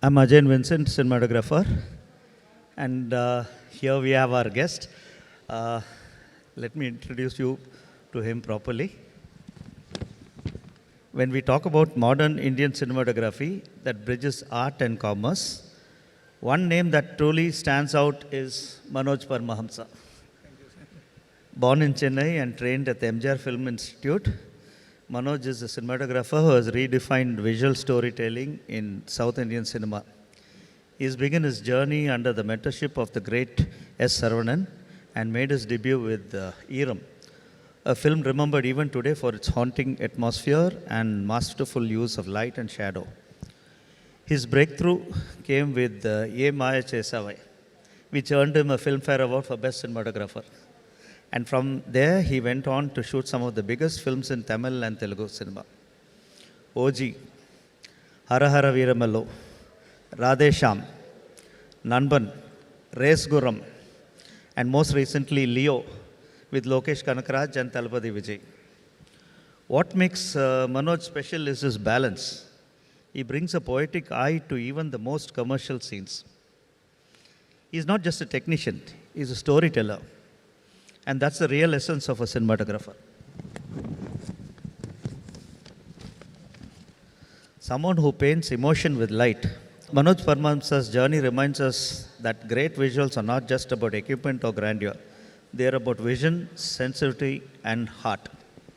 I'm Ajay Vincent, cinematographer, and here we have our guest. Let me introduce you to him properly. When we talk about modern Indian cinematography that bridges art and commerce, one name that truly stands out is Manoj Paramahamsa. Born in Chennai and trained at the MGR Film Institute, Manoj is a cinematographer who has redefined visual storytelling in South Indian cinema. He has begun his journey under the mentorship of the great S. Saravanan and made his debut with Eram, a film remembered even today for its haunting atmosphere and masterful use of light and shadow. His breakthrough came with Ye Maya Chesavai, which earned him a Filmfare Award for Best Cinematographer. And from there, he went on to shoot some of the biggest films in Tamil and Telugu cinema. OG, Hara Hara Veeramallu, Radhe Shyam, Nanban, Race Guram, and most recently Leo with Lokesh Kanakaraj and Talapati Vijay. What makes Manoj special is his balance. He brings a poetic eye to even the most commercial scenes. He's not just a technician, he's a storyteller. And that's the real essence of a cinematographer. Someone who paints emotion with light. Manoj Paramahamsa's journey reminds us that great visuals are not just about equipment or grandeur. They are about vision, sensitivity, and heart.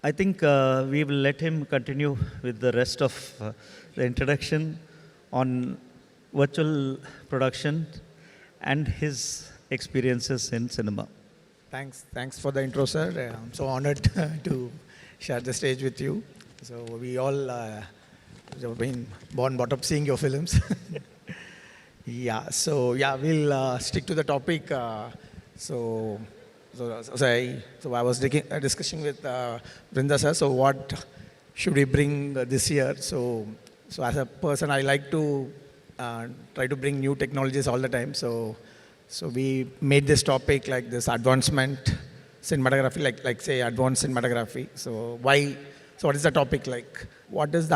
I think we will let him continue with the rest of the introduction on virtual production and his experiences in cinema. Thanks for the intro, sir. I'm so honored to share the stage with you. So we all have been born, brought up seeing your films. We'll stick to the topic. So I was discussing with Brinda sir. So what should we bring this year? So as a person, I like to try to bring new technologies all the time. So we made this topic like this advancement cinematography, like say advanced cinematography. So what is the topic like? What is the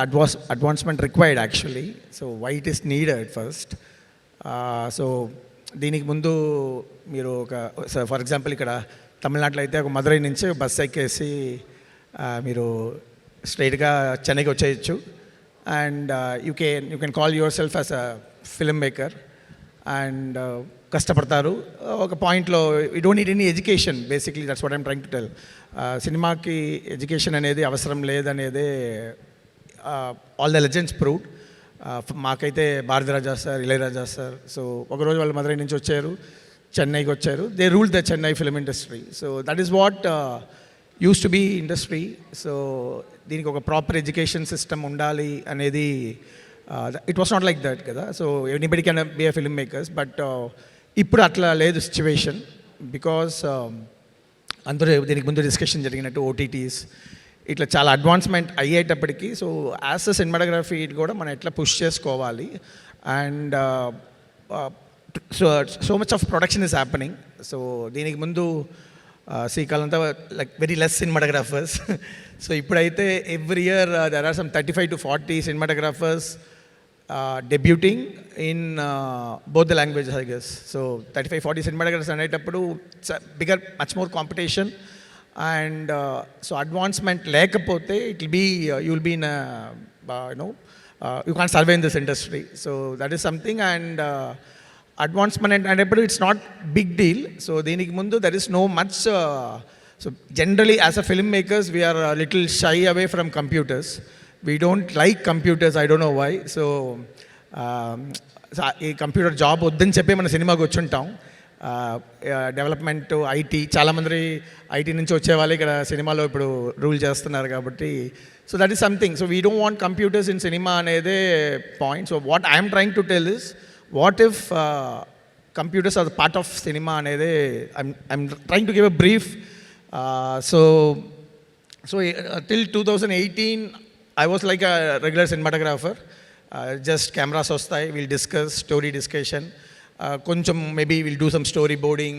advancement required actually? So why it is needed first? So దీనికి ముందు మీరు for example ఇక్కడ తమిళనాడులో అయితే ఒక మదురై నుంచి bus ఎక్కేసి మీరు స్ట్రైట్గా చెన్నైకి వచ్చేయచ్చు and you can call yourself as a film maker and కష్టపడతారు ఒక పాయింట్లో you don't need any education basically that's what I'm trying to tell సినిమాకి ఎడ్యుకేషన్ అనేది అవసరం లేదనేదే ఆల్ ద లెజెండ్స్ ప్రూవ్డ్ మాకైతే Bharathiraja sir Ilaiyaraaja sir so ఒకరోజు వాళ్ళు మదురై నుంచి వచ్చారు చెన్నైకి వచ్చారు they ruled the Chennai film industry so that is what used to be industry so దీనికి ఒక ప్రాపర్ ఎడ్యుకేషన్ సిస్టమ్ ఉండాలి అనేది it was not like that కదా so anybody can be a film makers but ఇప్పుడు అట్లా లేదు సిచ్యువేషన్ బికాస్ అందరూ దీనికి ముందు డిస్కషన్ జరిగినట్టు ఓటీటీస్ ఇట్లా చాలా అడ్వాన్స్మెంట్ అయ్యేటప్పటికీ సో యాజ్ అ సినిమాటోగ్రఫీ కూడా మనం ఎట్లా పుష్ చేసుకోవాలి and so much of production is happening so దీనికి ముందు శ్రీకాలంతా like very less cinematographers so ఇప్పుడైతే every year there are some 35 to 40 cinematographers debuting in both the languages, I guess. So 35-40 cinematographers అనేటప్పుడు it's a bigger, much more competition and so advancement లేకపోతే it will be you will be in a you can't survive in this industry. So that is something and advancement అనేటప్పుడు it's not big deal. So దీనికి ముందు there is no much so generally as a filmmakers we are a little shy away from computers. We don't like computers, I don't know why. So ఈ computer job వద్దని చెప్పి మన సినిమాకి వచ్చి ఉంటాం development IT చాలామంది ఐటీ నుంచి వచ్చే వాళ్ళు ఇక్కడ సినిమాలో ఇప్పుడు రూల్ చేస్తున్నారు కాబట్టి so that is something so we don't want computers in cinema అనేదే point so what I'm trying to tell is what if computers are part of cinema అనేదే I'm trying to give a brief so till 2018 I was like a regular cinematographer. Just cameras వస్తాయి, we'll discuss, story discussion. కొంచెం maybe we'll do some storyboarding.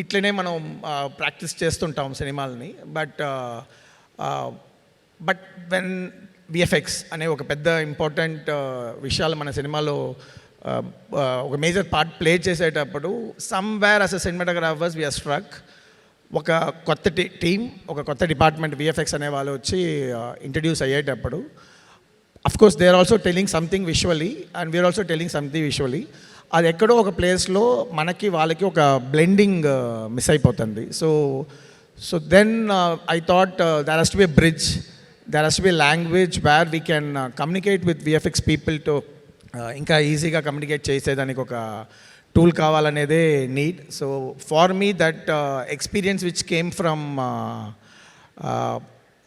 ఇట్లనే మనం practice చేస్తుంటాం సినిమాలని. But when VFX అనే ఒక పెద్ద ఇంపార్టెంట్ విషయాలు మన సినిమాలో ఒక మేజర్ పార్ట్ ప్లే చేసేటప్పుడు somewhere as a cinematographers we are struck. ఒక కొత్త టీం, ఒక కొత్త డిపార్ట్మెంట్ విఎఫ్ఎక్స్ అనే వాళ్ళు వచ్చి ఇంట్రడ్యూస్ అయ్యేటప్పుడు of course they are also telling something visually and we are also telling something visually. అది ఎక్కడో ఒక ప్లేస్లో మనకి వాళ్ళకి ఒక బ్లెండింగ్ మిస్ అయిపోతుంది. So then I thought there has to be a bridge, there has to be a language where we can communicate with VFX people to ఇంకా ఈజీగా కమ్యూనికేట్ చేసేదానికి ఒక టూల్ కావాలనేదే need. So far me that experience which came from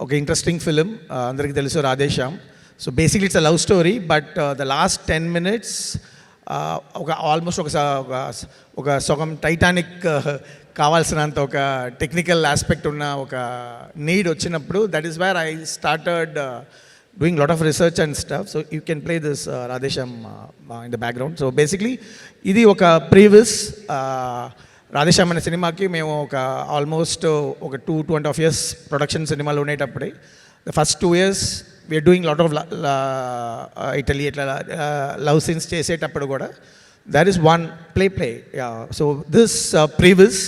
ఒక interesting film, అందరికీ తెలుసు Radhe Shyam. So basically it's a love story, but the last 10 minutes ఒక almost ఒక సగం టైటానిక్ కావాల్సినంత ఒక టెక్నికల్ ఆస్పెక్ట్ ఉన్న ఒక నీడ్ వచ్చినప్పుడు that is where I started doing lot of research and stuff. So you can play this Radhe Shyam in the background. So basically ఇది ఒక ప్రీవియస్ రాధేశ్యామ్ అనే సినిమాకి మేము ఒక ఆల్మోస్ట్ ఒక 2.5 years ప్రొడక్షన్ సినిమాలు ఉండేటప్పుడే the first 2 years we're doing lot of Italy ఇట్లా లవ్ సీన్స్ చేసేటప్పుడు కూడా there is one play. So this previous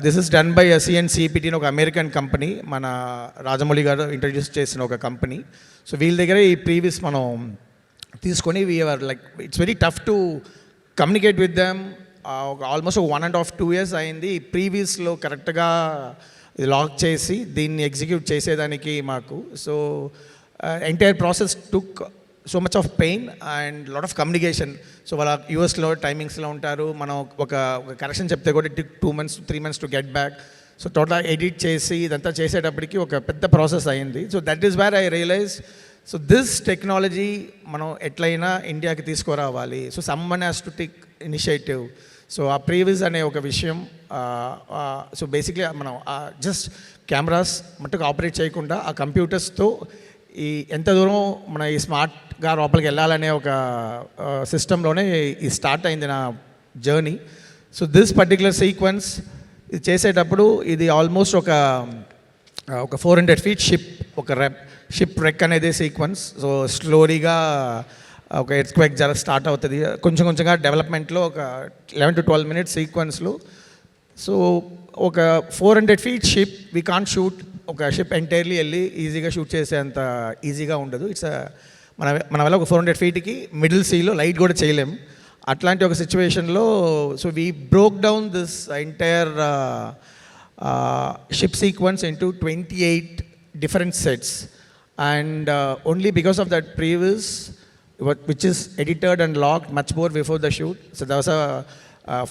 this is done by CNCPT అని ఒక అమెరికన్ కంపెనీ, మన రాజమౌళి గారు ఇంట్రడ్యూస్ చేసిన ఒక కంపెనీ. సో వీళ్ళ దగ్గర ఈ ప్రీవియస్ మనం తీసుకొని we are like it's very tough to communicate with them. ఒక ఆల్మోస్ట్ 1.5-2 years అయింది ఈ ప్రీవియస్లో కరెక్ట్గా ఇది లాక్ చేసి దీన్ని ఎగ్జిక్యూట్ చేసేదానికి మాకు. So entire process took so much of pain and lot of communication. So వాళ్ళ యూఎస్లో టైమింగ్స్లో ఉంటారు, మనం ఒక కరెక్షన్ చెప్తే కూడా it 2 months 3 months to get back. So total edit చేసి ఇదంతా చేసేటప్పటికి ఒక పెద్ద ప్రాసెస్ అయింది. So that is where I realise so this technology మనం ఎట్లయినా ఇండియాకి తీసుకురావాలి. So someone has to take initiative. So ఆ ప్రీవియస్ అనే ఒక విషయం, సో బేసిక్లీ మనం జస్ట్ కెమెరాస్ మట్టుకు ఆపరేట్ చేయకుండా ఆ కంప్యూటర్స్తో ఈ ఎంత దూరం మన ఈ స్మార్ట్గా లోపలికి వెళ్ళాలనే ఒక సిస్టంలోనే ఈ స్టార్ట్ అయింది నా journey. So this particular sequence ఇది చేసేటప్పుడు ఇది ఆల్మోస్ట్ ఒక 400 feet షిప్ రెక్ అనేది సీక్వెన్స్. సో స్లోలీగా ఒక ఎర్త్క్వేక్ జర స్టార్ట్ అవుతుంది, కొంచెం కొంచెంగా డెవలప్మెంట్లో ఒక 11 to 12 minutes సీక్వెన్స్లో. సో ఒక 400 feet ship we can't shoot, ఒక షిప్ ఎంటైర్లీ వెళ్ళి ఈజీగా షూట్ చేసేంత ఈజీగా ఉండదు. ఇట్స్ మన వల్ల ఒక 400 feetకి మిడిల్ సీలో లైట్ కూడా చేయలేం. అట్లాంటి ఒక సిచ్యువేషన్లో so we broke down this entire ship sequence into 28 different sets. And only because of that previous, which is edited and logged much more before the shoot. So there was a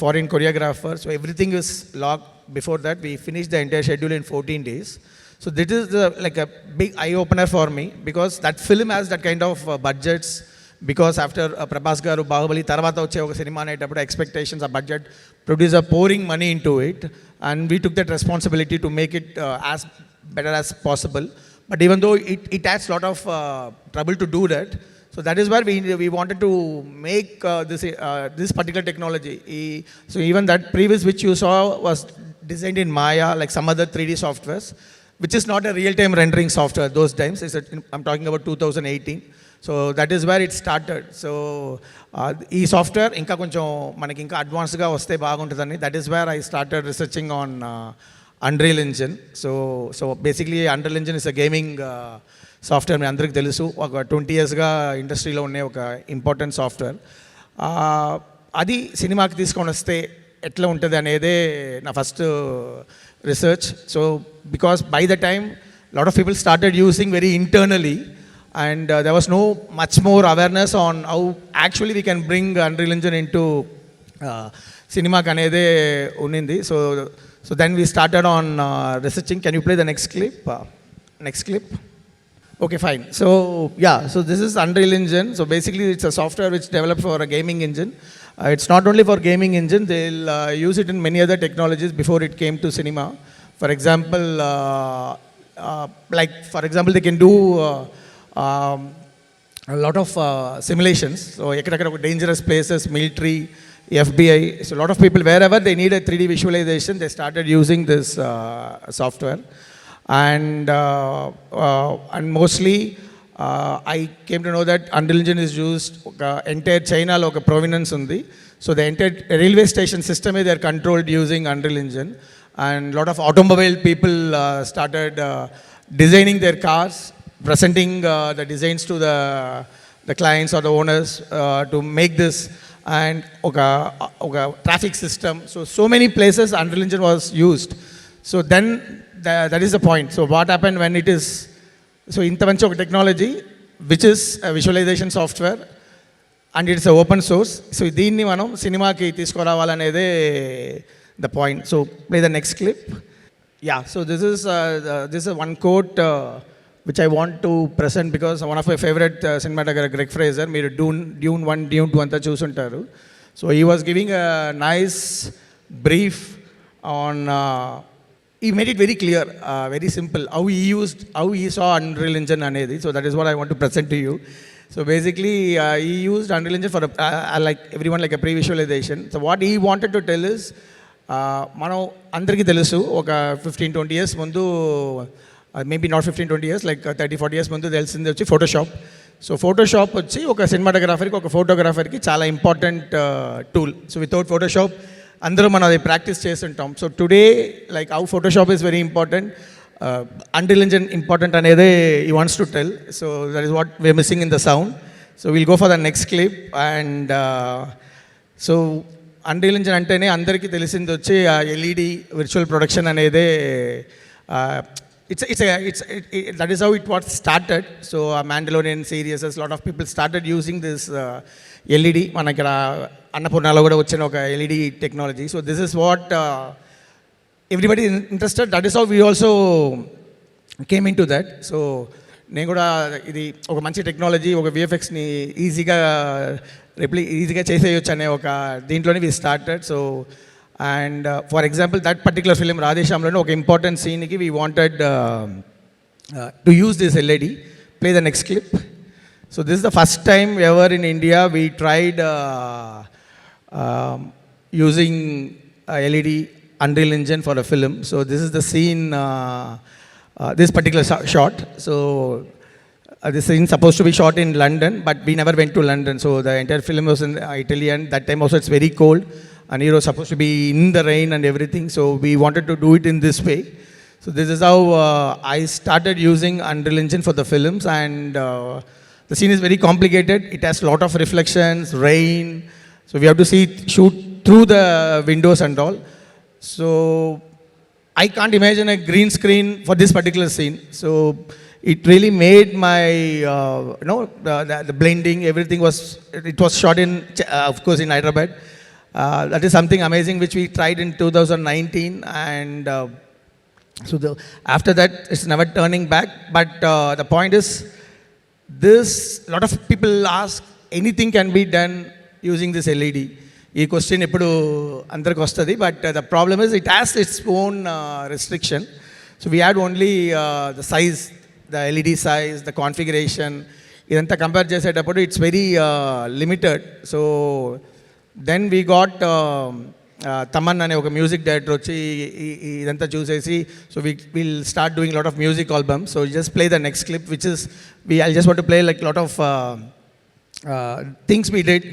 foreign choreographer. So everything is logged before that. We finished the entire schedule in 14 days. So this is like a big eye-opener for me, because that film has that kind of budgets. Because after Prabhas garu Bahubali tarvata vache oka cinema anetappudu expectations, a budget, producer pouring money into it, and we took that responsibility to make it as better as possible. But even though it adds a lot of trouble to do that, so that is where we wanted to make this particular technology. So even that previous which you saw was designed in Maya, like some other 3D softwares, which is not a real-time rendering software those times. I'm talking about 2018. So that is where it started. So ఈ software ఇంకా కొంచెం మనకి ఇంకా అడ్వాన్స్గా వస్తే బాగుంటుందని, that is where I started researching on Unreal Engine. So basically Unreal Engine is a gaming software. మీ అందరికీ తెలుసు, ఒక 20 yearsగా ఇండస్ట్రీలో ఉండే ఒక ఇంపార్టెంట్ సాఫ్ట్వేర్. అది సినిమాకి తీసుకొని వస్తే ఎట్లా ఉంటుంది అనేదే నా first research. So because by the time lot of people started using very internally, and there was no much more awareness on how actually we can bring Unreal Engine into cinema kanede unindi. So then we started on researching. Can you play the next clip? Okay, fine. So yeah, so this is Unreal Engine. So basically it's a software which developed for a gaming engine. It's not only for gaming engine, they'll use it in many other technologies before it came to cinema. For example, they can do a lot of simulations. So dangerous places, military, FBI. So a lot of people, wherever they need a 3D visualization, they started using this software. And mostly I came to know that Unreal Engine is used entire China lo oka provenance undi. So the entire railway station system they are controlled using Unreal Engine, and lot of automobile people started designing their cars, presenting the designs to the clients or the owners to make this, and oka traffic system. So many places Unreal Engine was used. So then that is the point. So what happened when it is, so inta manchi oka technology which is a visualization software and it's a open source. So దీన్ని మనం సినిమాకి తీసుకురావాలనేదే the point. So play the next clip. Yeah, so this is one quote which I want to present because one of my favorite cinematographer Greg Fraser, మీరు Dune 1, Dune 2 అంతా చూసుంటారు. So he was giving a nice brief on, he made it very clear, very simple, how he saw Unreal Engine అనేది. So that is what I want to present to you. So basically, he used Unreal Engine for like everyone, like a pre-visualization. So what he wanted to tell is, మనం అందరికీ తెలుసు ఒక 15-20 years ముందు, maybe not 15-20 years, like 30-40 years ముందు తెలిసింది వచ్చి Photoshop. So Photoshop వచ్చి ఒక సినిమాటోగ్రాఫర్కి, ఒక ఫోటోగ్రాఫర్కి చాలా important tool. So without Photoshop అందరూ మనం అది ప్రాక్టీస్ చేస్తుంటాం. So today like how Photoshop is very important, Unreal Engine important anede he wants to tell. So that is what we're missing in the sound. So we'll go for the next clip. And so Unreal Engine antene andariki telisindi vachi LED virtual production anede, that is how it was started. So a Mandalorian series, a lot of people started using this LED. Manakira Annapurnalo kuda vachina oka LED technology. So this is what everybody is interested. That is how we also came into that. So నేను కూడా ఇది ఒక మంచి technology, ఒక విఎఫ్ఎక్స్ని ఈజీగా చేసేయచ్చు అనే ఒక దీంట్లోనే we started. So and for example that particular film రాధేశ్యామ్లోనే ఒక ఇంపార్టెంట్ సీన్కి we wanted to use this LED. Play the next clip. So this is the first time ever in India we tried using LED Unreal Engine for a film. So this is the scene, this particular shot. So this scene supposed to be shot in London, but we never went to London. So the entire film was in Italy, and that time also it's very cold, and hero supposed to be in the rain and everything. So we wanted to do it in this way. So this is how I started using Unreal Engine for the films, and the scene is very complicated. It has a lot of reflections, rain. So we have to shoot through the windows and all. So I can't imagine a green screen for this particular scene. So it really made my, the blending, everything it was shot in, of course, in Hyderabad. That is something amazing which we tried in 2019, and so after that it's never turning back. But the point is, lot of people ask, anything can be done using this LED. ఈ question ఇప్పుడు అందరికి వస్తుంది, but the problem is it has its own restriction. So we had only the size, the LED size, the configuration, ఇదంతా compare చేసేటప్పుడు it's very limited. So then we got Thaman అనే ఒక music director వచ్చి ఇదంతా చూసేసి, so will start doing lot of music album. So just play the next clip which is I just want to play like lot of things we did.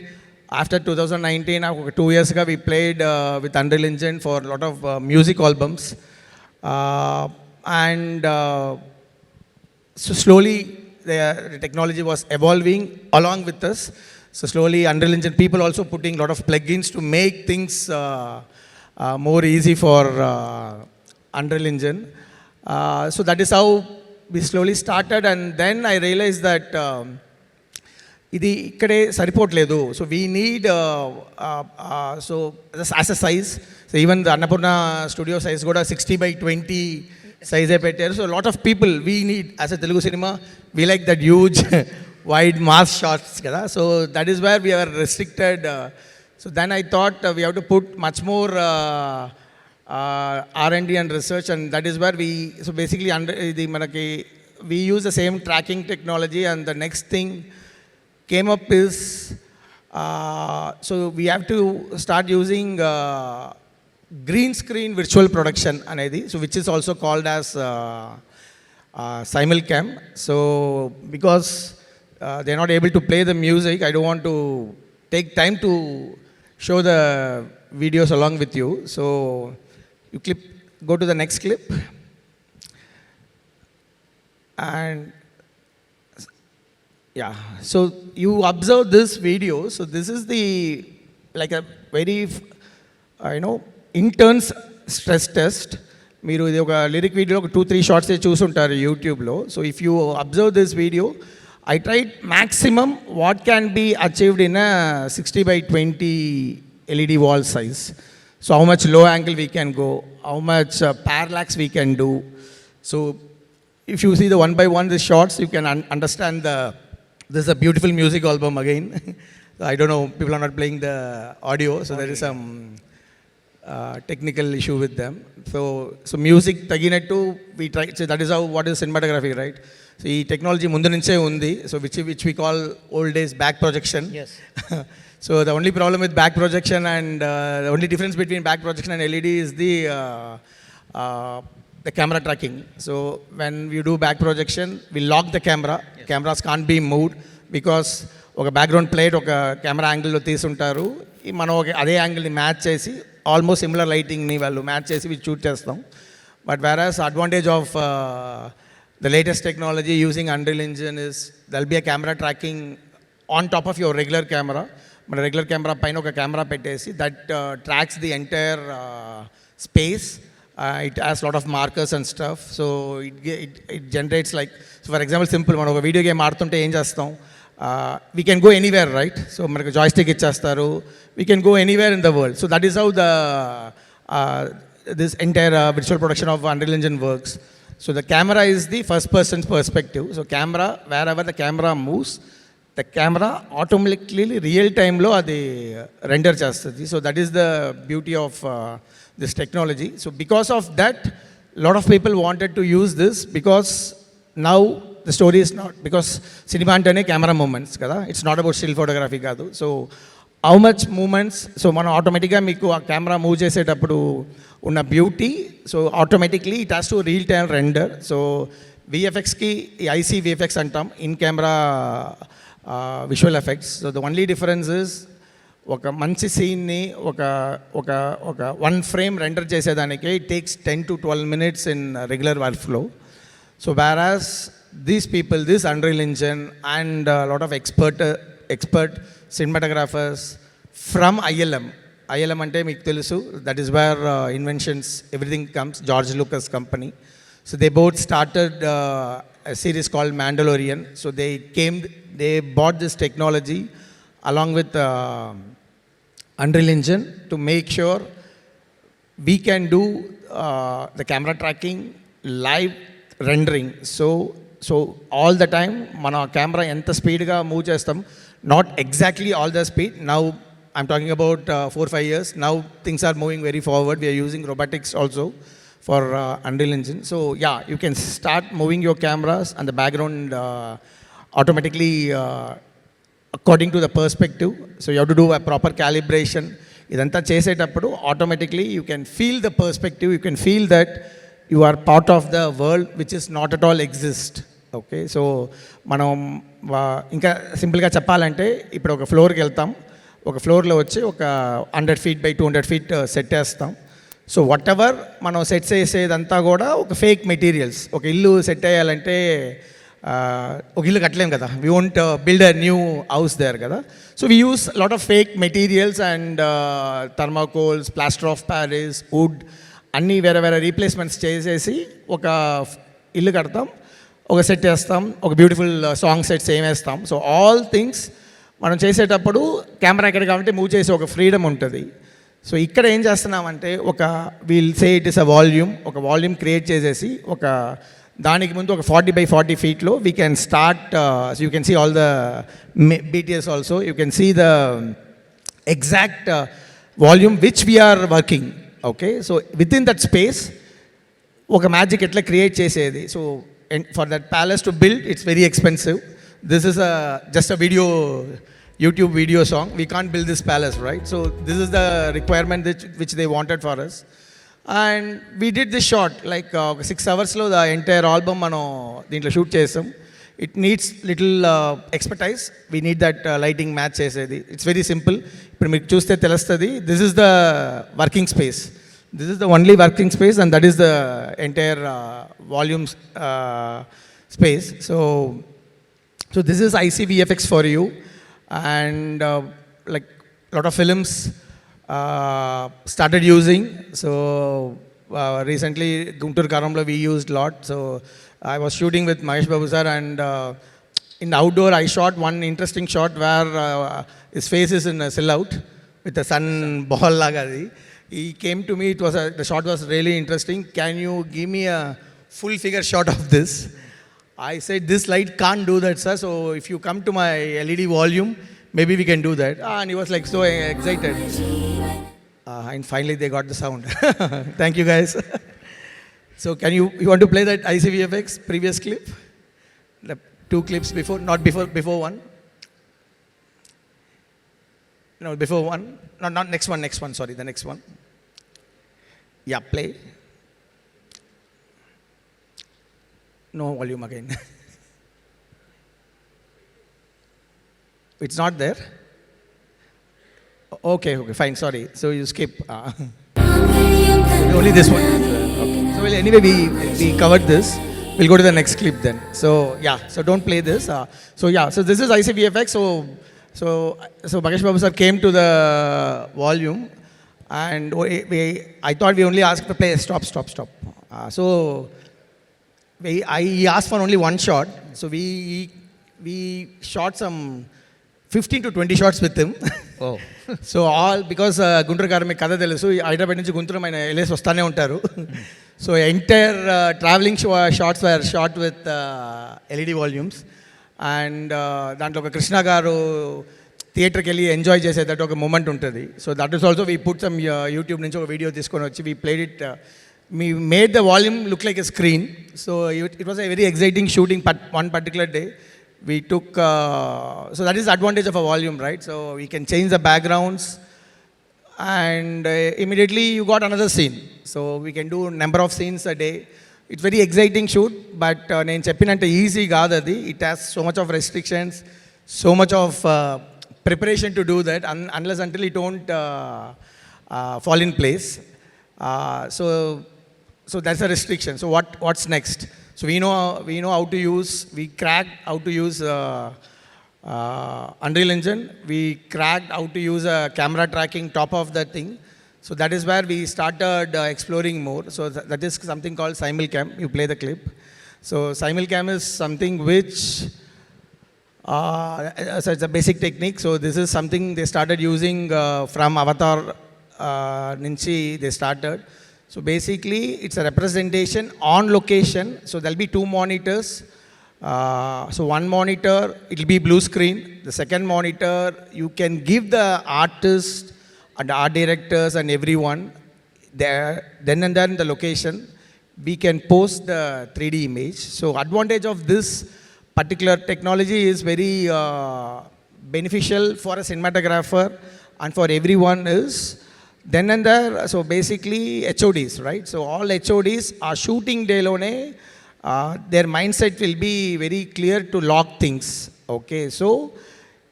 After 2019, 2 years ago, we played with Unreal Engine for a lot of music albums. And so slowly, the technology was evolving along with us. So slowly, Unreal Engine people also putting a lot of plugins to make things more easy for Unreal Engine. So that is how we slowly started. And then I realized that ఇది ఇక్కడే సరిపోవట్లేదు. So we need, so as a size, so even the Annapurna studio size కూడా 60x20 సైజే పెట్టారు. So lot of people we need as a Telugu సినిమా, we like that huge wide mass shots కదా. So that is where we are restricted. So then I thought we have to put much more R&D and research, and that is where so basically ఇది మనకి we use the same tracking technology, and the next thing came up is, so we have to start using green screen virtual production anedi, so which is also called as simulcam. So because they're not able to play the music, I don't want to take time to show the videos along with you. So you go to the next clip. And yeah, so you observe this video. So this is the like a very intense stress test. మీరు ఇది ఒక lyric వీడియోలో ఒక 2-3 shorts చూసుంటారు యూట్యూబ్లో. So if you observe this video, I tried maximum what can be achieved in a 60x20 LED wall size. So how much low angle we can go, how much parallax we can do. So if you see the one by one the shots, you can understand this is a beautiful music album again. I don't know, people are not playing the audio, so there is some technical issue with them. So music taginettu we try. So that is how what is cinematography, right? So ee technology mundu nunche undi. So which we call old days back projection. Yes. So the only problem with back projection and the only difference between back projection and LED is the camera tracking. So when you do back projection, we lock the camera. Yes. Cameras can't be moved because ఒక background plate ఒక camera యాంగిల్లో తీసుంటారు. మనం ఒక అదే యాంగిల్ని match చేసి almost similar లైటింగ్ని వాళ్ళు match చేసి shoot చేస్తాం. But వేరాస్ advantage of the latest technology using Unreal Engine is there'll be a camera tracking on top of your regular camera. మన రెగ్యులర్ కెమెరా పైన ఒక కెమెరా పెట్టేసి that tracks the entire space. It has a lot of markers and stuff. So it generates like, so for example, simple, మనం ఒక video game ఆడుతుంటే ఏం చేస్తాం, we can go anywhere, right? So మనకు joystick ఇచ్చేస్తారు, we can go anywhere in the world. So that is how this entire visual production of Unreal Engine works. So the camera is the first person's perspective. So camera, wherever the camera moves, the camera automatically real time లో అది render చేస్తుంది. So that is the beauty of this technology. So because of that, a lot of people wanted to use this because now the story is not, because cinema antene camera movements kada, it's not about still photography kaadu. So how much movements, so మనం ఆటోమేటిక్గా మీకు ఆ camera move చేసేటప్పుడు ఉన్న beauty, so automatically it has to real time render. So విఎఫ్ఎక్స్కి IC VFX అంటాం, in camera visual effects. So the only difference is ఒక మంచి సీన్ని ఒక ఒక ఒక 1 frame రెండర్ చేసేదానికి it takes 10 to 12 minutes in regular work flow. So whereas these people, this Unreal Engine and a lot of expert cinematographers from ILM ante meeku telusu, that is where inventions, everything comes, George Lucas company. So they both started a series called Mandalorian. So they bought this technology along with Unreal Engine to make sure we can do the camera tracking, live rendering. So all the time మన camera ఎంత స్పీడ్గా move చేస్తాం, not exactly all the speed. Now I'm talking about 4-5 years. Now things are moving very forward. We are using robotics also for Unreal Engine. So yeah, you can start moving your cameras and the background automatically according to the perspective. So you have to do a proper calibration. ఇదంతా చేసేటప్పుడు automatically you can feel the perspective, you can feel that you are part of the world which is not at all exist. Okay, so మనం ఇంకా సింపుల్గా చెప్పాలంటే ఇప్పుడు ఒక ఫ్లోర్కి వెళ్తాం, ఒక ఫ్లోర్లో వచ్చి ఒక 100 feet by 200 feet సెట్ వేస్తాం. సో వాట్ ఎవర్ మనం సెట్ చేసేదంతా కూడా ఒక ఫేక్ మెటీరియల్స్. ఒక ఇల్లు సెట్ అయ్యాలంటే ఒక ఇల్లు కట్టలేం కదా, we won't build a new house there కదా. So we use lot of fake materials and thermocols, plaster of Paris, wood, అన్నీ వేరే వేరే రీప్లేస్మెంట్స్ చేసేసి ఒక ఇల్లు కడతాం, ఒక సెట్ వేస్తాం, ఒక బ్యూటిఫుల్ సాంగ్ సెట్స్ ఏం వేస్తాం. సో ఆల్ థింగ్స్ మనం చేసేటప్పుడు కెమెరా ఎక్కడ కాబట్టి మూవ్ చేసే ఒక ఫ్రీడమ్ ఉంటుంది. సో ఇక్కడ ఏం చేస్తున్నామంటే ఒక we'll say it is a volume, ఒక వాల్యూమ్ క్రియేట్ చేసేసి ఒక దానికి ముందు ఒక 40 by 40 feetలో we can start. You can see all the BTS also, you can see the exact volume which we're working. Okay, so with in that space ఒక magic ఎట్లా create చేసేది. So for that palace to build, it's very expensive. This is just a YouTube video song. We can't build this palace, right? So this is the requirement which they wanted for us. And we did this shot, like 6 hours lo the entire album mano deentlo shoot chesam. It needs little expertise. We need that lighting match chesedi. It's very simple. Ippudu meeku chuste telustadi. This is the working space. This is the only working space, and that is the entire volumes space. So this is ICVFX for you, and like a lot of films started using. So recently Guntur Karamlo we used a lot. So I was shooting with Mahesh Babu sir, and in outdoor I shot one interesting shot where his face is in a silhouette with a sun ball lagadi. He came to me, the shot was really interesting. Can you give me a full figure shot of this? I said, this light can't do that, sir. So if you come to my LED volume, maybe we can do that. And he was like so excited. And finally they got the sound. Thank you guys. So you want to play that ICVFX previous clip? The 2 clips before, not before one. No, before one. No, not next one, sorry, the next one. Yeah, play. No volume again. It's not there? Okay, fine, sorry. So you skip. Only this one. Okay. So well, anyway, we covered this. We'll go to the next clip then. So yeah, so don't play this. So this is ICVFX. So Mahesh Babu sir came to the volume, and I thought we only asked to play stop. So he asked for only one shot. So we shot some 15 to 20 shots with him. Oh. So all because Guntur garu meeku kada telusu, Hyderabad nunchi Guntur mayna LS vastane untaru. So entire traveling shots were shot with LED volumes. And దాంట్లో ఒక కృష్ణ గారు థియేటర్కి వెళ్ళి enjoy చేసేటట్టు ఒక moment ఉంటుంది. So that is also we put some YouTube నుంచి ఒక వీడియో తీసుకొని వచ్చి we played it. We made the volume look like a screen. So it was a very exciting shooting one particular day. We took, so that is the advantage of a volume, right? So we can change the backgrounds, and immediately you got another scene. So we can do number of scenes a day. It's very exciting shoot, but నేను చెప్పినంత easy కాదు అది. It has so much of restrictions, so much of preparation to do that, unless until it don't fall in place. So that's a restriction. So what's next? So we know how to use, we cracked how to use Unreal Engine. We cracked how to use a camera tracking top of that thing. So that is where we started exploring more. So that is something called Simulcam. You play the clip. So Simulcam is something which, so it's a basic technique. So this is something they started using from Avatar Ninchi, they started. So basically, it's a representation on location. So there'll be 2 monitors. So one monitor, it'll be blue screen. The second monitor, you can give the artist and art directors and everyone there, then and there in the location, we can post the 3D image. So advantage of this particular technology is very beneficial for a cinematographer and for everyone is, then and there, so basically HODs, right? So all HODs are shooting day lone, their mindset will be very clear to lock things. Okay, so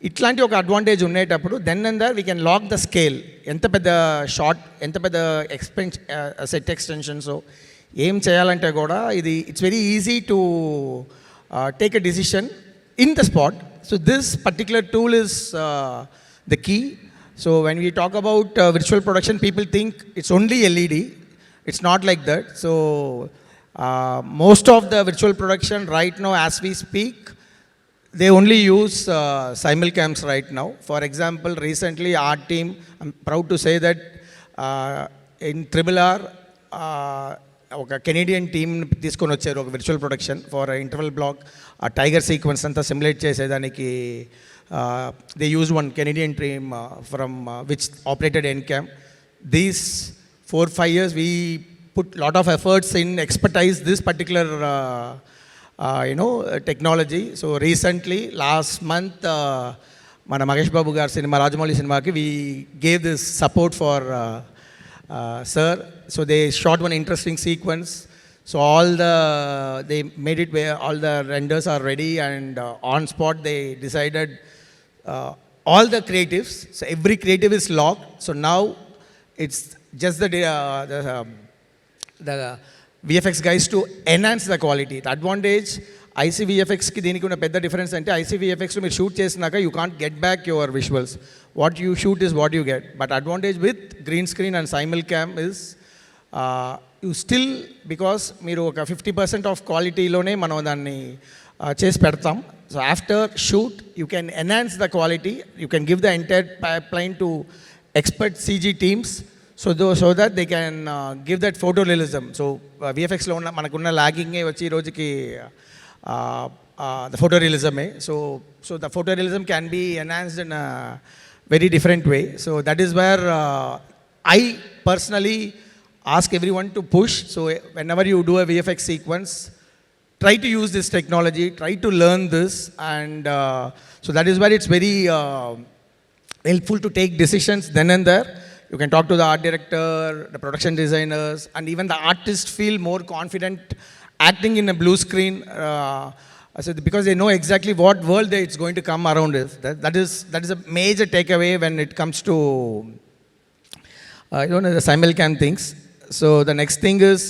ఇట్లాంటి ఒక advantage ఉండేటప్పుడు then and there we can lock the scale. ఎంత పెద్ద short, ఎంత పెద్ద set extensions ఏం చేయాలంటే కూడా ఇది it's very easy to take a decision in the spot. So this particular tool is the key. So when we talk about virtual production, people think it's only LED. It's not like that. So most of the virtual production right now, as we speak, they only use simulcams right now. For example, recently our team, I'm proud to say that in Triple R, ఒక Canadian team తీసుకొని వచ్చారు ఒక virtual production for interval block, ఆ tiger sequence అంతా simulate చేసేదానికి. They used one Canadian team from which operated NCAM. These 4-5 years, we put lot of efforts in expertise this particular technology. So recently, last month, మన మహేష్ బాబు గారి cinema Rajamouli సినిమాకి we gave this support for sir. So they shot one interesting sequence. So they made it where all the renders are ready, and on spot they decided all the creatives. So every creative is locked. So now it's just the VFX guys to enhance the quality. The advantage ICVFXకి దీనికి ఉన్న పెద్ద difference అంటే ICVFXలో మీరు shoot చేసినాక you can't get back your visuals. What you shoot is what you get. But advantage with green screen and simulcam is you still, because మీరు ఒక 50% of క్వాలిటీలోనే మనం దాన్ని చేసి పెడతాం. So after shoot you can enhance the quality, you can give the entire pipeline to expert CG teams. So that they can give that photo realism. So VFXలో ఉన్న మనకున్న లాగింగే వచ్చి ఈ రోజుకి the photorealism. So the photorealism can be enhanced in a very different way. So that is where I personally ask everyone to push. So whenever you do a VFX sequence, try to use this technology, try to learn this, and so that is where it's very helpful to take decisions then and there. You can talk to the art director, the production designers, and even the artists feel more confident acting in a blue screen, because they know exactly what world it's going to come around with. That is a major takeaway when it comes to the simulcam things. So the next thing is,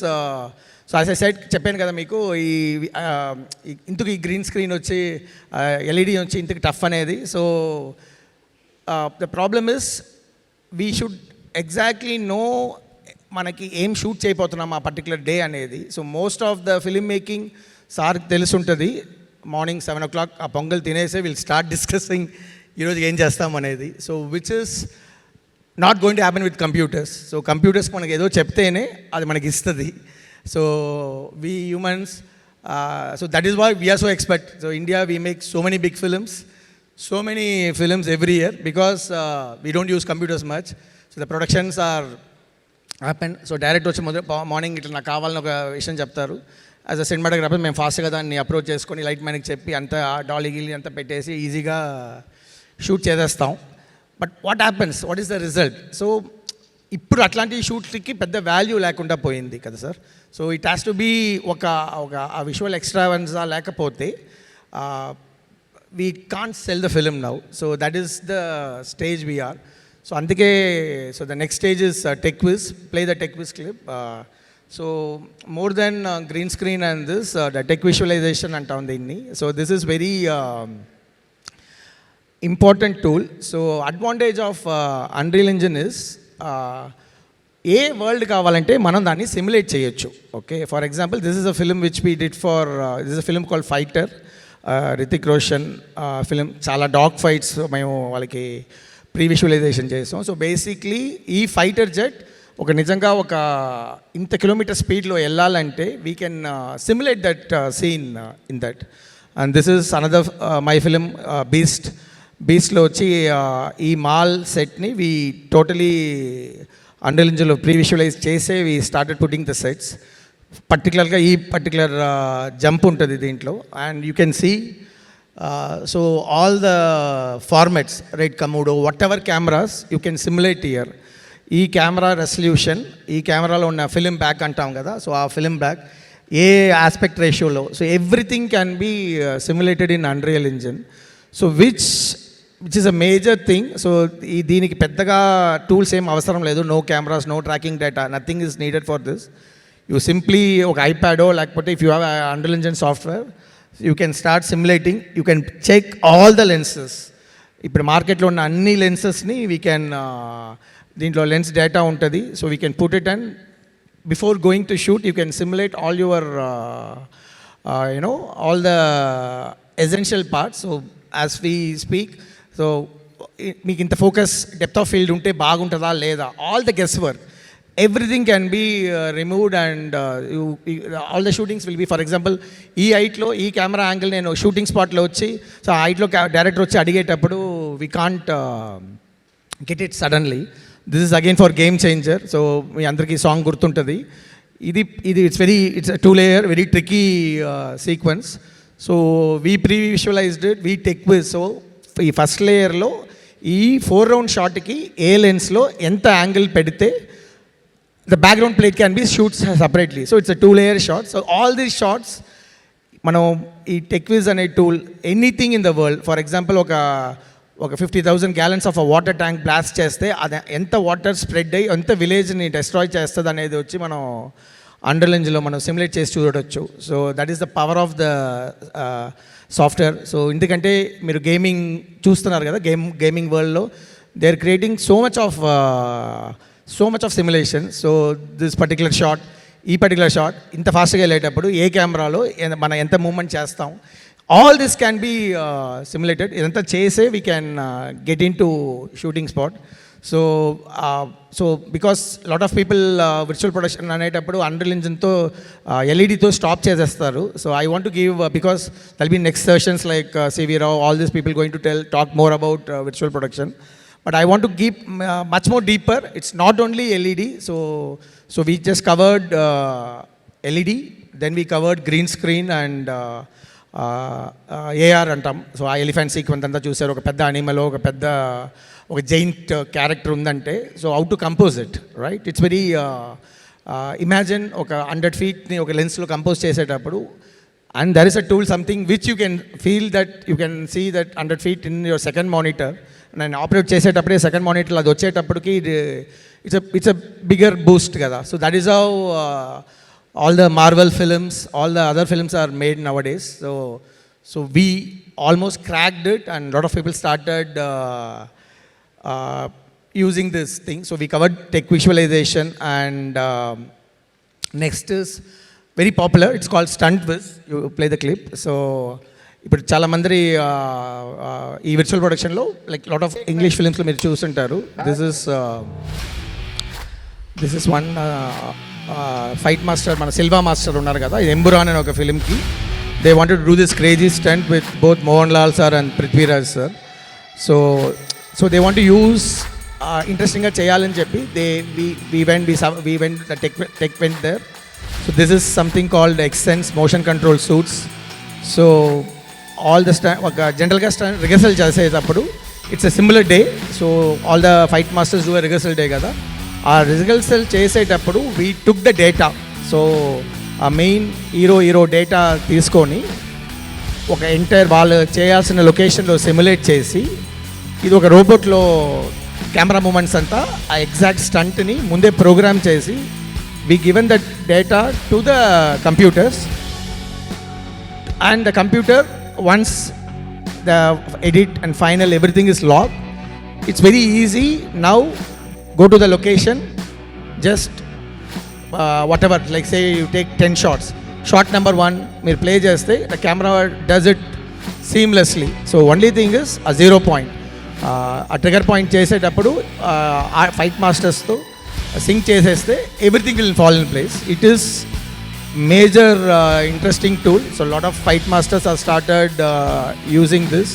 so as I said, చెప్పాను కదా మీకు ఇంతకు ఈ green screen వచ్చి LED వచ్చి ఇంతకు tough అనేది. So the problem is we should exactly know మనకి ఏం షూట్ చేయబోతున్నాం ఆ పర్టికులర్ డే అనేది. So most of the film making సార్కి తెలుసుంటుంది. మార్నింగ్ 7 o'clock ఆ పొంగల్ తినేసి విల్ స్టార్ట్ డిస్కసింగ్ ఈరోజు ఏం చేస్తాం అనేది. So which is not going to happen with computers. So computers మనకి ఏదో చెప్తేనే అది మనకి ఇస్తుంది. So we humans, so that is why we are so expert. So India we make so many big films, so many films every year, because we don't use computers much. So the productions are happen. So direct వచ్చి morning ఇట్లా నాకు కావాలని ఒక విషయం చెప్తారు. As a cinematographer మేము ఫాస్ట్గా దాన్ని అప్రోచ్ చేసుకొని లైట్ మ్యాన్కి చెప్పి అంతా డాలీ గిల్లీ అంతా పెట్టేసి ఈజీగా షూట్ చేసేస్తాం. But what happens, what is the result? So ఇప్పుడు అట్లాంటి షూట్కి పెద్ద వాల్యూ లేకుండా పోయింది కదా sir. So it has to be ఒక విజువల్ ఎక్స్ట్రావెన్సా లేకపోతే we can't sell the film now. So that is the stage we are. So andike, so the next stage is tech quiz. Play the tech quiz clip. So more than green screen and this, the tech visualization antam dinni. So this is very important tool. So advantage of Unreal Engine is ఏ world కావాలంటే మనం దాన్ని simulate చేయొచ్చు. Okay, for example this is a film which we did for this is a film called Fighter, Hrithik Roshan film. చాలా dog fights మేము వాళ్ళకి pre visualization చేసాం. So basically ఈ ఫైటర్ జెట్ నిజంగా ఒక ఇంత కిలోమీటర్ స్పీడ్లో వెళ్ళాలంటే we can simulate that scene in that. And this is another my film బీస్ట్లో వచ్చి ఈ మాల్ సెట్ని వీ టోటలీ అండర్ ఇంజిన్లో ప్రీ విజువలైజ్ చేసే we started putting the sets. పర్టికులర్గా ఈ పర్టికులర్ జంప్ ఉంటుంది దీంట్లో, and you can see so all the formats, right, Komodo, whatever cameras you can simulate here. ఈ కెమెరా రెసల్యూషన్, ఈ కెమెరాలో ఉన్న ఫిలిం బ్యాక్ అంటాం కదా, సో ఆ ఫిలిం బ్యాక్ ఏ ఆస్పెక్ట్ రేషియోలో, so everything can be simulated in Unreal Engine. So which is a major thing. So దీనికి పెద్దగా టూల్స్ ఏం అవసరం లేదు. No cameras, no tracking data, nothing is needed for this. You simply ఒక ఐప్యాడో లేకపోతే if you have Unreal Engine software, you can start simulating. You can check all the lenses. ఇప్పుడు మార్కెట్లో ఉన్న అన్ని లెన్సెస్ని వీ కెన్, దీంట్లో లెన్స్ డేటా ఉంటుంది. So we can put it and before going to shoot you can simulate all your all the essential parts. So as we speak, so మీకు ఇంత focus, depth of field ఉంటే బాగుంటుందా లేదా, all the guess work, everything can be removed, and all the shootings will be, for example, ఈ హైట్లో ఈ camera angle నేను shooting స్పాట్లో వచ్చి, సో ఆ హైట్లో డైరెక్టర్ వచ్చి అడిగేటప్పుడు we can't get it suddenly. This is again for Game Changer. So మీ అందరికీ సాంగ్ గుర్తుంటుంది. ఇది it's 2 layer very tricky sequence. So we pre visualized it, we tech viz. So ఈ ఫస్ట్ లేయర్లో ఈ 4 round షాట్కి ఏ లెన్స్లో ఎంత యాంగిల్ పెడితే the background plate can be shoots separately. So it's a 2-layer shot. So all these shots, మనం ఈ టెక్విజ్ అనే tool anything in the world, for example ఒక 50,000 gallons of water tank blast చేస్తే అది ఎంత వాటర్ స్ప్రెడ్ అయ్యి ఎంత విలేజ్ని డెస్ట్రాయ్ చేస్తుంది అనేది వచ్చి మనం అండర్ లెన్స్లో మనం సిమ్యులేట్ చేసి చూడవచ్చు. So that is the power of the software. So ఎందుకంటే మీరు గేమింగ్ చూస్తున్నారు కదా, గేమింగ్ వరల్డ్లో they are creating so much of simulation. So this particular shot, ఈ పర్టికులర్ షాట్ ఇంత ఫాస్ట్గా వెళ్ళేటప్పుడు ఏ కెమెరాలో మనం ఎంత మూమెంట్ చేస్తాం, all this can be simulated. ఇదంతా చేసే we can get into shooting spot. So because lot of people virtual production అనేటప్పుడు అండర్ ఇంజిన్తో ఎల్ఈడితో స్టాప్ చేసేస్తారు. So I want to give, because they'll be next sessions like CV Rao, all these people going to talk more about virtual production. But I want to give much more deeper. It's not only LED. So we just covered LED, then we covered green screen and AR antam. So ఆ elephant sequence అంతా చూసారు, ఒక పెద్ద animal, ఒక giant character ఉందంటే, so how to compose it, right? It's very imagine ఒక 100 feetని ఒక లెన్స్లో compose చేసేటప్పుడు, and there is a tool, something which you can feel that you can see that 100 feet in your second monitor. నేను operate చేసేటప్పుడే second మానిటర్లో అది వచ్చేటప్పటికి it's a bigger boost కదా. So that is how all the Marvel films, all the other films are made nowadays. So we almost cracked it and lot of people started using this thing. So we covered tech visualization and next is very popular. It's called Stunt Viz. You play the clip. So ఇప్పుడు చాలామంది ఈ virtual ప్రొడక్షన్లో like lot of English ఫిలిమ్స్లో మీరు చూస్తుంటారు. This is one fight master, మన Silva master ఉన్నారు కదా, ఎంబురాన్ అనే ఒక ఫిలింకి they wanted to do this crazy stunt with both Mohan Lal sir and Prithviraj sir. So they want to use ఇంట్రెస్టింగ్గా చేయాలని చెప్పి we went the tech went there. So this is something called Xsense motion control suits. So all the ఒక జనరల్గా rehearsal చేసేటప్పుడు it's a similar day. So all the fight masters do rehearsal day కదా, ఆ rehearsal చేసేటప్పుడు we took the data. So ఆ main hero data తీసుకొని ఒక entire వాళ్ళు చేయాల్సిన లొకేషన్లో సిమ్యులేట్ చేసి, ఇది ఒక రోబోట్లో కెమెరా మూమెంట్స్ అంతా ఆ ఎగ్జాక్ట్ స్టంట్ని ముందే ప్రోగ్రామ్ చేసి we given that data to the computers. And the computer, once the edit and final everything is logged, it's very easy now. Go to the location, just whatever, like say you take 10 shots, shot number 1 meer play cheste the camera does it seamlessly. So only thing is a 0 point, a trigger point చేసేటప్పుడు fight మాస్టర్స్తో sync చేసేస్తే everything will fall in place. It is major interesting tool. So a lot of fight masters have started using this.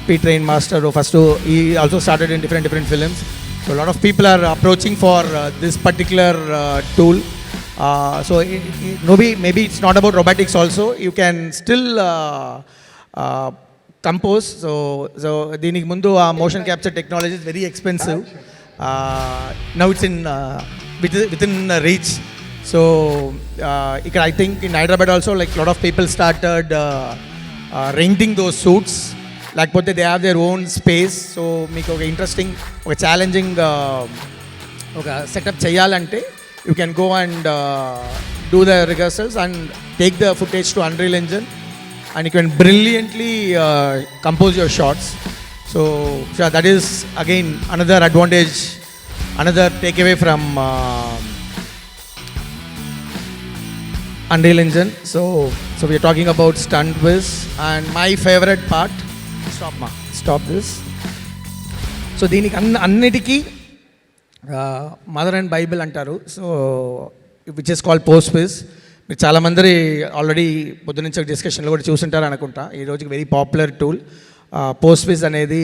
P-Train master first, he also started in different films. So a lot of people are approaching for this particular tool. So maybe it's not about robotics also. You can still compose. So దీనికి ముందు motion capture technology is very expensive. Now it's in within reach. So I think in Hyderabad also, like a lot of people started renting those suits. Like they have their own space. So make okay interesting, okay challenging okay setup cheyalante, you can go and do the rehearsals and take the footage to Unreal Engine, and you can brilliantly compose your shots. So that is again another advantage, another takeaway from Unreal Engine. So we are talking about Stunt Viz, and my favorite part, stop this. So దీనికి అన్నిటికీ mother and bible అంటారు. So which is called post viz. మీరు చాలామంది already పొద్దు నుంచి డిస్కషన్లో కూడా చూసుంటారు అనుకుంటా. ఈ రోజుకి వెరీ పాపులర్ టూల్ పోస్ట్ విజ్ అనేది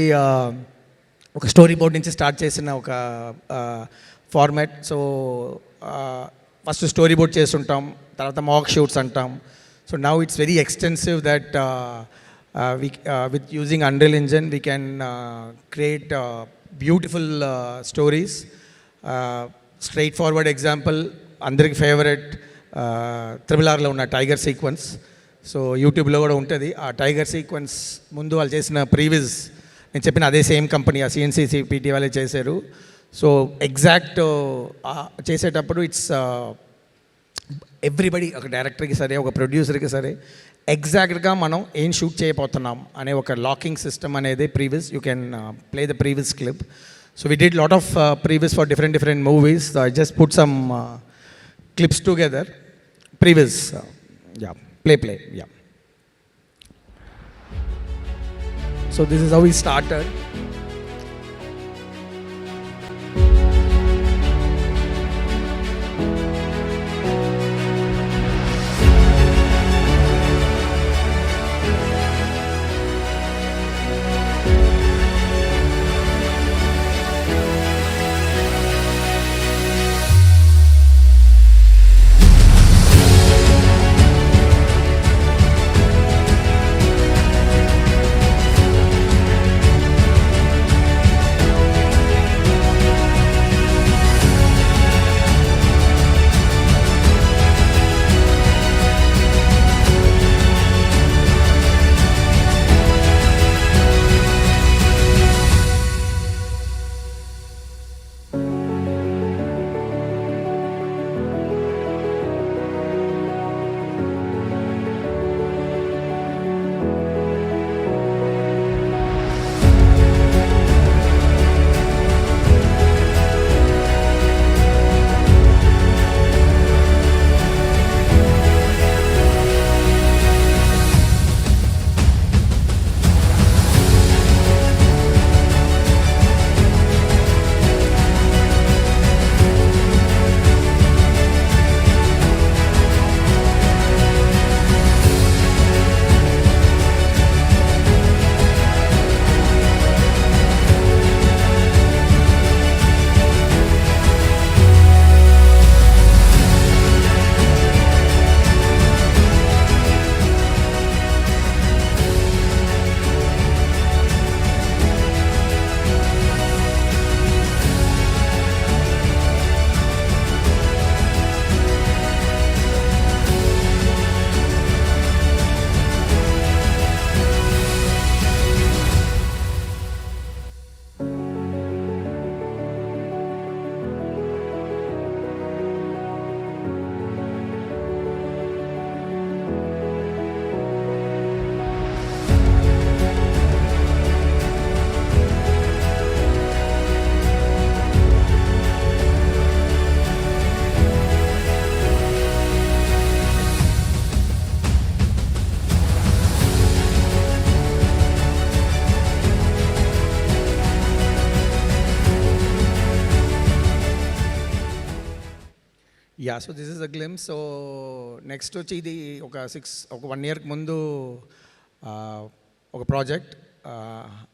ఒక స్టోరీ బోర్డ్ నుంచి స్టార్ట్ చేసిన ఒక format. So first story board చేస్తుంటాం, తర్వాత మాక్ షూట్స్ అంటాం. So now it's very extensive that with using Unreal Engine we can create beautiful stories. Straight forward example అందరికి favourite RRRలో ఉన్న టైగర్ సీక్వెన్స్. సో యూట్యూబ్లో కూడా ఉంటుంది. ఆ టైగర్ సీక్వెన్స్ ముందు వాళ్ళు చేసిన ప్రీవియస్ నేను చెప్పిన అదే సేమ్ కంపెనీ ఆ CNCCPT వాళ్ళే చేశారు. సో ఎగ్జాక్ట్ చేసేటప్పుడు ఇట్స్ ఎవ్రీబడి, ఒక డైరెక్టర్కి సరే ఒక ప్రొడ్యూసర్కి సరే ఎగ్జాక్ట్గా మనం ఏం షూట్ చేయబోతున్నాం అనే ఒక లాకింగ్ సిస్టమ్ అనేది previous. You can play the previous clip. So we did lot of previous for different movies. I just put some clips together. Previous, yeah, play, yeah. So this is how we started. Yeah, so this is a glimpse. So next వచ్చి ఇది ఒక 1 year ముందు ఒక project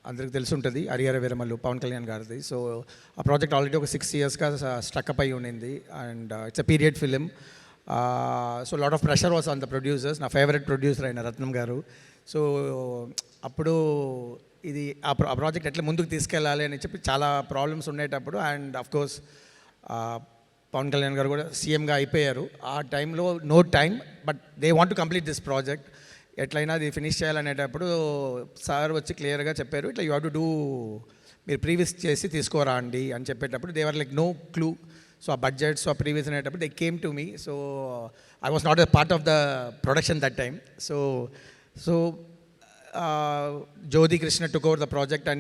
అందరికి తెలిసి ఉంటుంది, హరిహర వీరమల్లు పవన్ కళ్యాణ్ గారిది. So ఆ ప్రాజెక్ట్ ఆల్రెడీ ఒక 6 yearsగా స్ట్రక్అప్ అయి ఉండింది and it's a period film. So lot of pressure was on the producers. నా ఫేవరెట్ ప్రొడ్యూసర్ అయిన రత్నం గారు. సో అప్పుడు ఇది ఆ ప్రాజెక్ట్ ఎట్లా ముందుకు తీసుకెళ్ళాలి అని చెప్పి చాలా ప్రాబ్లమ్స్ ఉండేటప్పుడు and of course Pavan Kalyan garu కూడా సీఎంగా అయిపోయారు. ఆ టైంలో no time but they want to complete this project. ఎట్లయినా అది ఫినిష్ చేయాలనేటప్పుడు సార్ వచ్చి క్లియర్గా చెప్పారు, ఇట్లా యూ హ్యావ్ టు డూ, మీరు ప్రీవియస్ చేసి తీసుకోరా అండి అని చెప్పేటప్పుడు they were like no clue. So ఆ బడ్జెట్స్ ఆ ప్రీవియస్ అనేటప్పుడు they came to me. So I was not a part of the production that time. So Jyoti Krishna took over the project and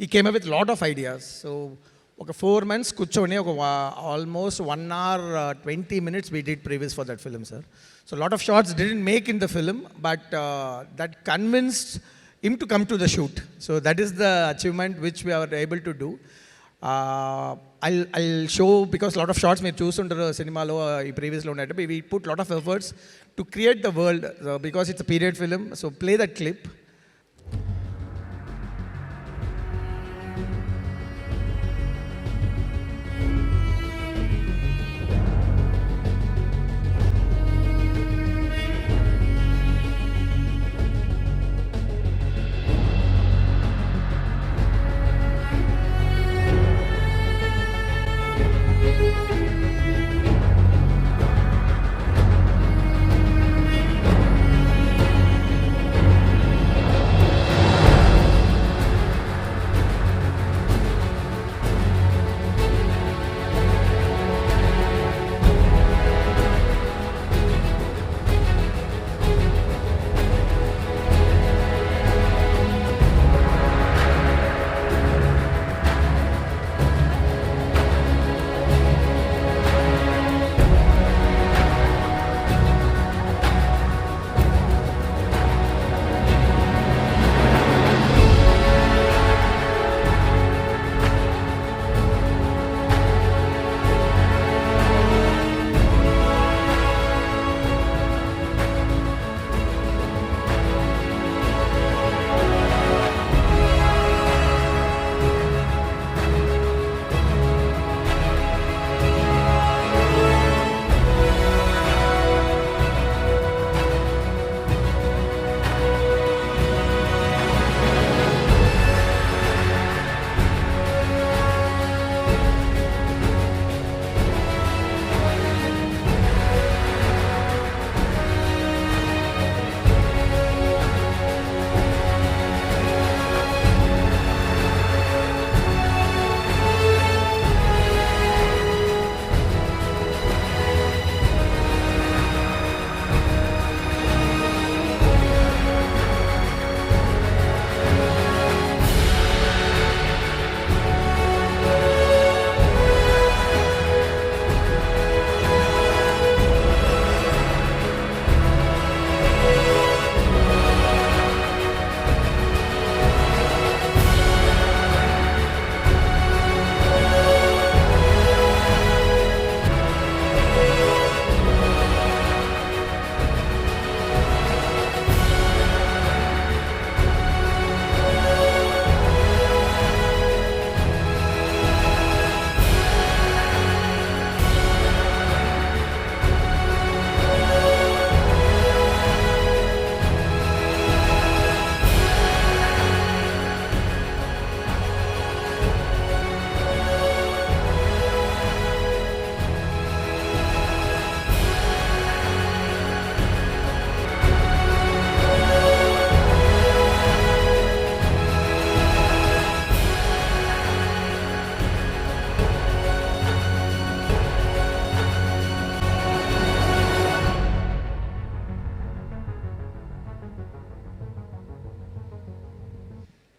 he came up with a lot of ideas. So ఒక 4 months కూర్చొని ఒక almost 1 hour 20 minutes we did previous for that film, sir. So a lot of shots didn't make in the film, but that convinced him to come to the shoot. So that is the achievement which we are able to do. I'll show, because a lot of shots మీరు చూస్తుంటారు సినిమాలో ఈ ప్రీవియస్లో ఉన్నట్టు, we put lot of efforts to create the world, because it's a period film. So play that clip.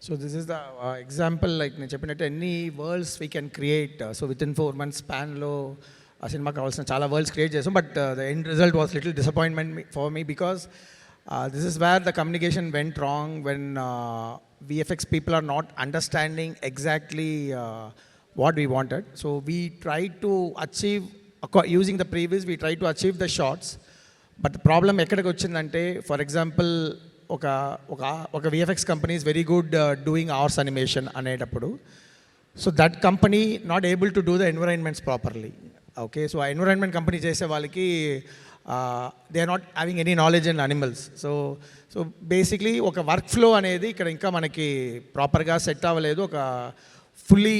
So this is the example, like నేను చెప్పినట్టు ఎన్ని world's we can create. So with in 4 months స్పాన్లో ఆ cinema కావాల్సిన చాలా world's create చేసాం. But the end result was little disappointment for me because this is where the communication went wrong when VFX people are not understanding exactly what we wanted. So we tried to achieve, using the previous, we tried to achieve the shots. But the problem ekkadiki ochindante, for example, ఒక VFX company is very good doing hours animation అనేటప్పుడు, so that company not able to do the environments properly. Okay, so environment company చేసే వాళ్ళకి they are not having any knowledge in animals. So basically ఒక work flow అనేది ఇక్కడ ఇంకా మనకి ప్రాపర్గా set అవ్వలేదు. ఒక ఫుల్లీ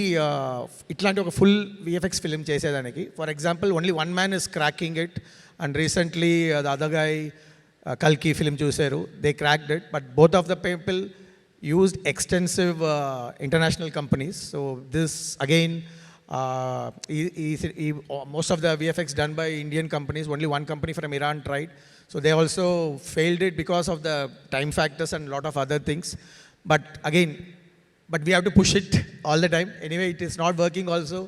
ఇట్లాంటి ఒక ఫుల్ VFX ఫిలిం చేసేదానికి. For example only one man is cracking it, and recently the other guy కల్కి ఫిలిం చూశారు, they cracked it. But both of the people used extensive international companies. So this again, most of the VFX done by Indian companies, only one company from Iran tried. So they also failed it because of the time factors and lot of other things. But again, we have to push it all the time. Anyway, it is not working also.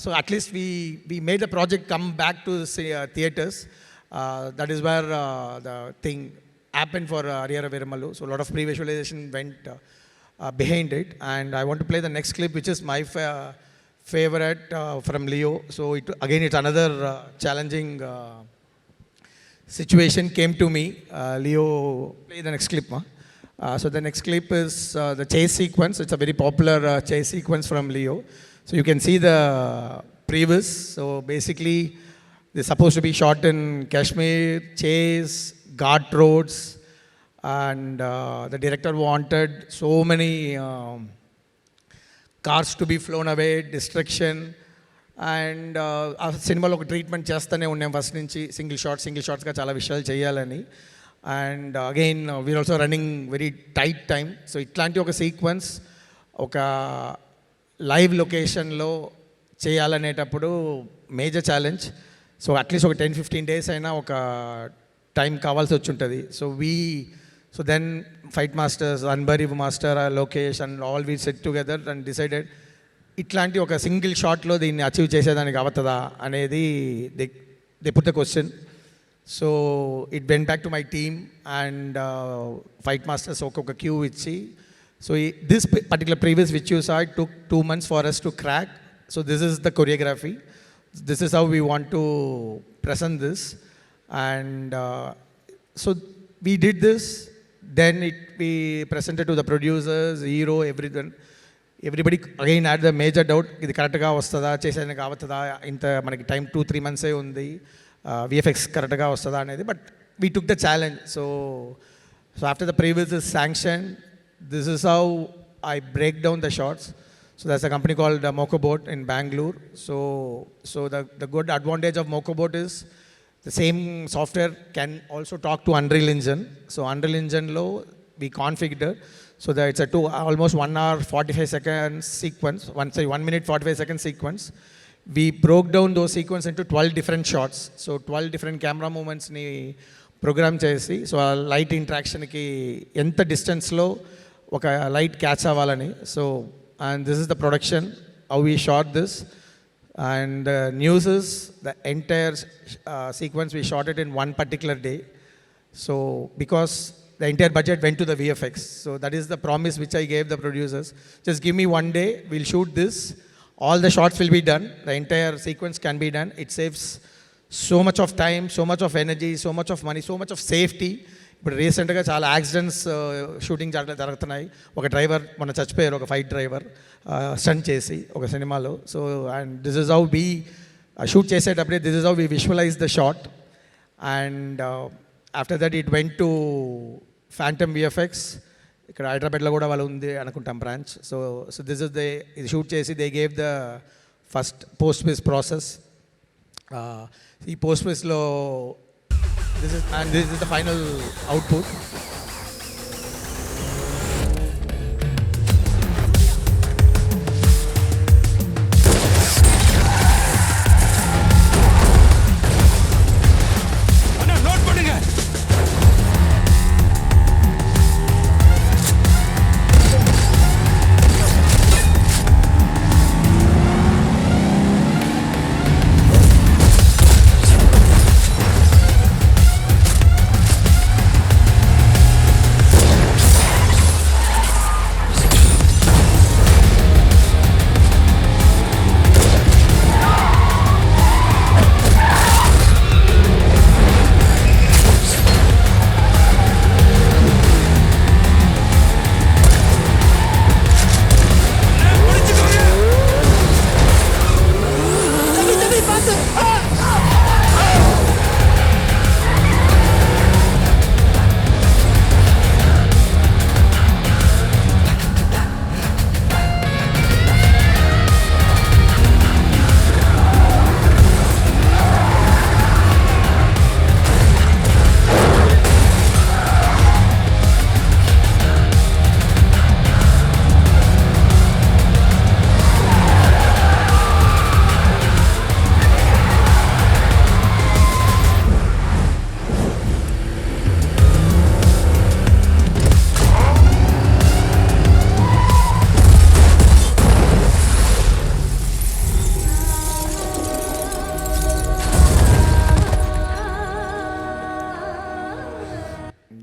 So at least we made the project come back to theaters. That is where the thing happened for Ariyara Veeramalu. So a lot of pre-visualization went behind it. And I want to play the next clip, which is my favorite from Leo. So it's another challenging situation came to me. Leo, play the next clip. So the next clip is the chase sequence. It's a very popular chase sequence from Leo. So you can see the previs. So basically, they're supposed to be shot in Kashmir, chase, Ghat roads, and the director wanted so many cars to be flown away, destruction, and ఆ సినిమాలో ఒక treatment చేస్తూనే ఉన్నాం first నుంచి, single షాట్స్గా చాలా విషయాలు చేయాలని. And again we're also running very tight time. So ఇట్లాంటి ఒక సీక్వెన్స్ ఒక లైవ్ లొకేషన్లో చేయాలనేటప్పుడు మేజర్ ఛాలెంజ్. సో అట్లీస్ట్ ఒక 10-15 days అయినా ఒక టైం కావాల్సి వచ్చి ఉంటుంది. So then fight masters, Anbariv master, Lokesh and all we set together and decided ఇట్లాంటి ఒక సింగిల్ షాట్లో దీన్ని అచీవ్ చేసేదానికి అవుతుందా అనేది they put the question. So it went back to my team and fight masters ఒక్కొక్క క్యూ ఇచ్చి, so this particular previous which you saw, it took 2 months for us to crack. So this is the choreography, this is how we want to present this. And so we did this, then we presented to the producers, hero, everybody again had the major doubt, ఇది కరెక్ట్గా వస్తుందా, చేసేదానికి అవుతుందా, ఇంత మనకి time 2-3 months ఉంది, VFX కరెక్ట్గా వస్తుందా అనేది. But we took the challenge. So after the previous is sanctioned, this is how I break down the shots. So there's a company called Mokobot in Bangalore. So the good advantage of Mokobot is the same software can also talk to Unreal Engine. So Unreal Engine lo we configured so that it's almost 1 hour 45 seconds sequence, 1 minute 45 second sequence. We broke down those sequence into 12 different shots. So 12 different camera movements ni program chesi, so light interaction ki enta distance lo oka light catch avalani. So and this is the production, how we shot this. And the news is the entire sequence we shot it in one particular day. So because the entire budget went to the VFX. So that is the promise which I gave the producers. Just give me 1 day, we'll shoot this. All the shots will be done. The entire sequence can be done. It saves so much of time, so much of energy, so much of money, so much of safety. ఇప్పుడు రీసెంట్గా చాలా accidents shooting జరుగుతున్నాయి. ఒక driver మన చచ్చిపోయారు, ఒక fight driver stunt చేసి ఒక సినిమాలో. So and this is how we shoot చేసేటప్పుడే this is how we visualize the shot. And after that it went to Phantom VFX. ఇక్కడ హైదరాబాద్లో కూడా వాళ్ళు ఉంది అనుకుంటాం బ్రాంచ్. సో దిస్ ఇస్ ఇది షూట్ చేసి they gave the first post viz process. ఈ పోస్ట్ విస్లో this is the final output.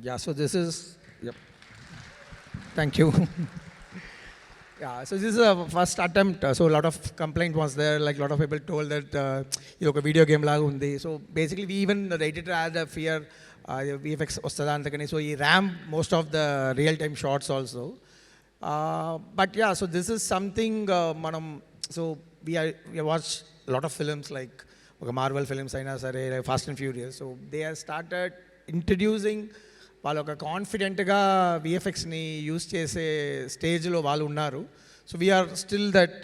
Yeah, so this is, yep. Thank you. Yeah, so this is a first attempt. So a lot of complaint was there. Like a lot of people told that ఇది ఒక video game లాగా ఉంది. So basically, we even the editor had a fear VFX వస్తుందా అంతకని. So he rammed most of the real-time shots also. But yeah, so this is something manam. So we watch a lot of films like Marvel films, అయినా సరే Fast and Furious. So they have started introducing వాళ్ళు ఒక కాన్ఫిడెంట్గా విఎఫ్ఎక్స్ని use చేసే స్టేజ్లో వాళ్ళు ఉన్నారు. So we're still that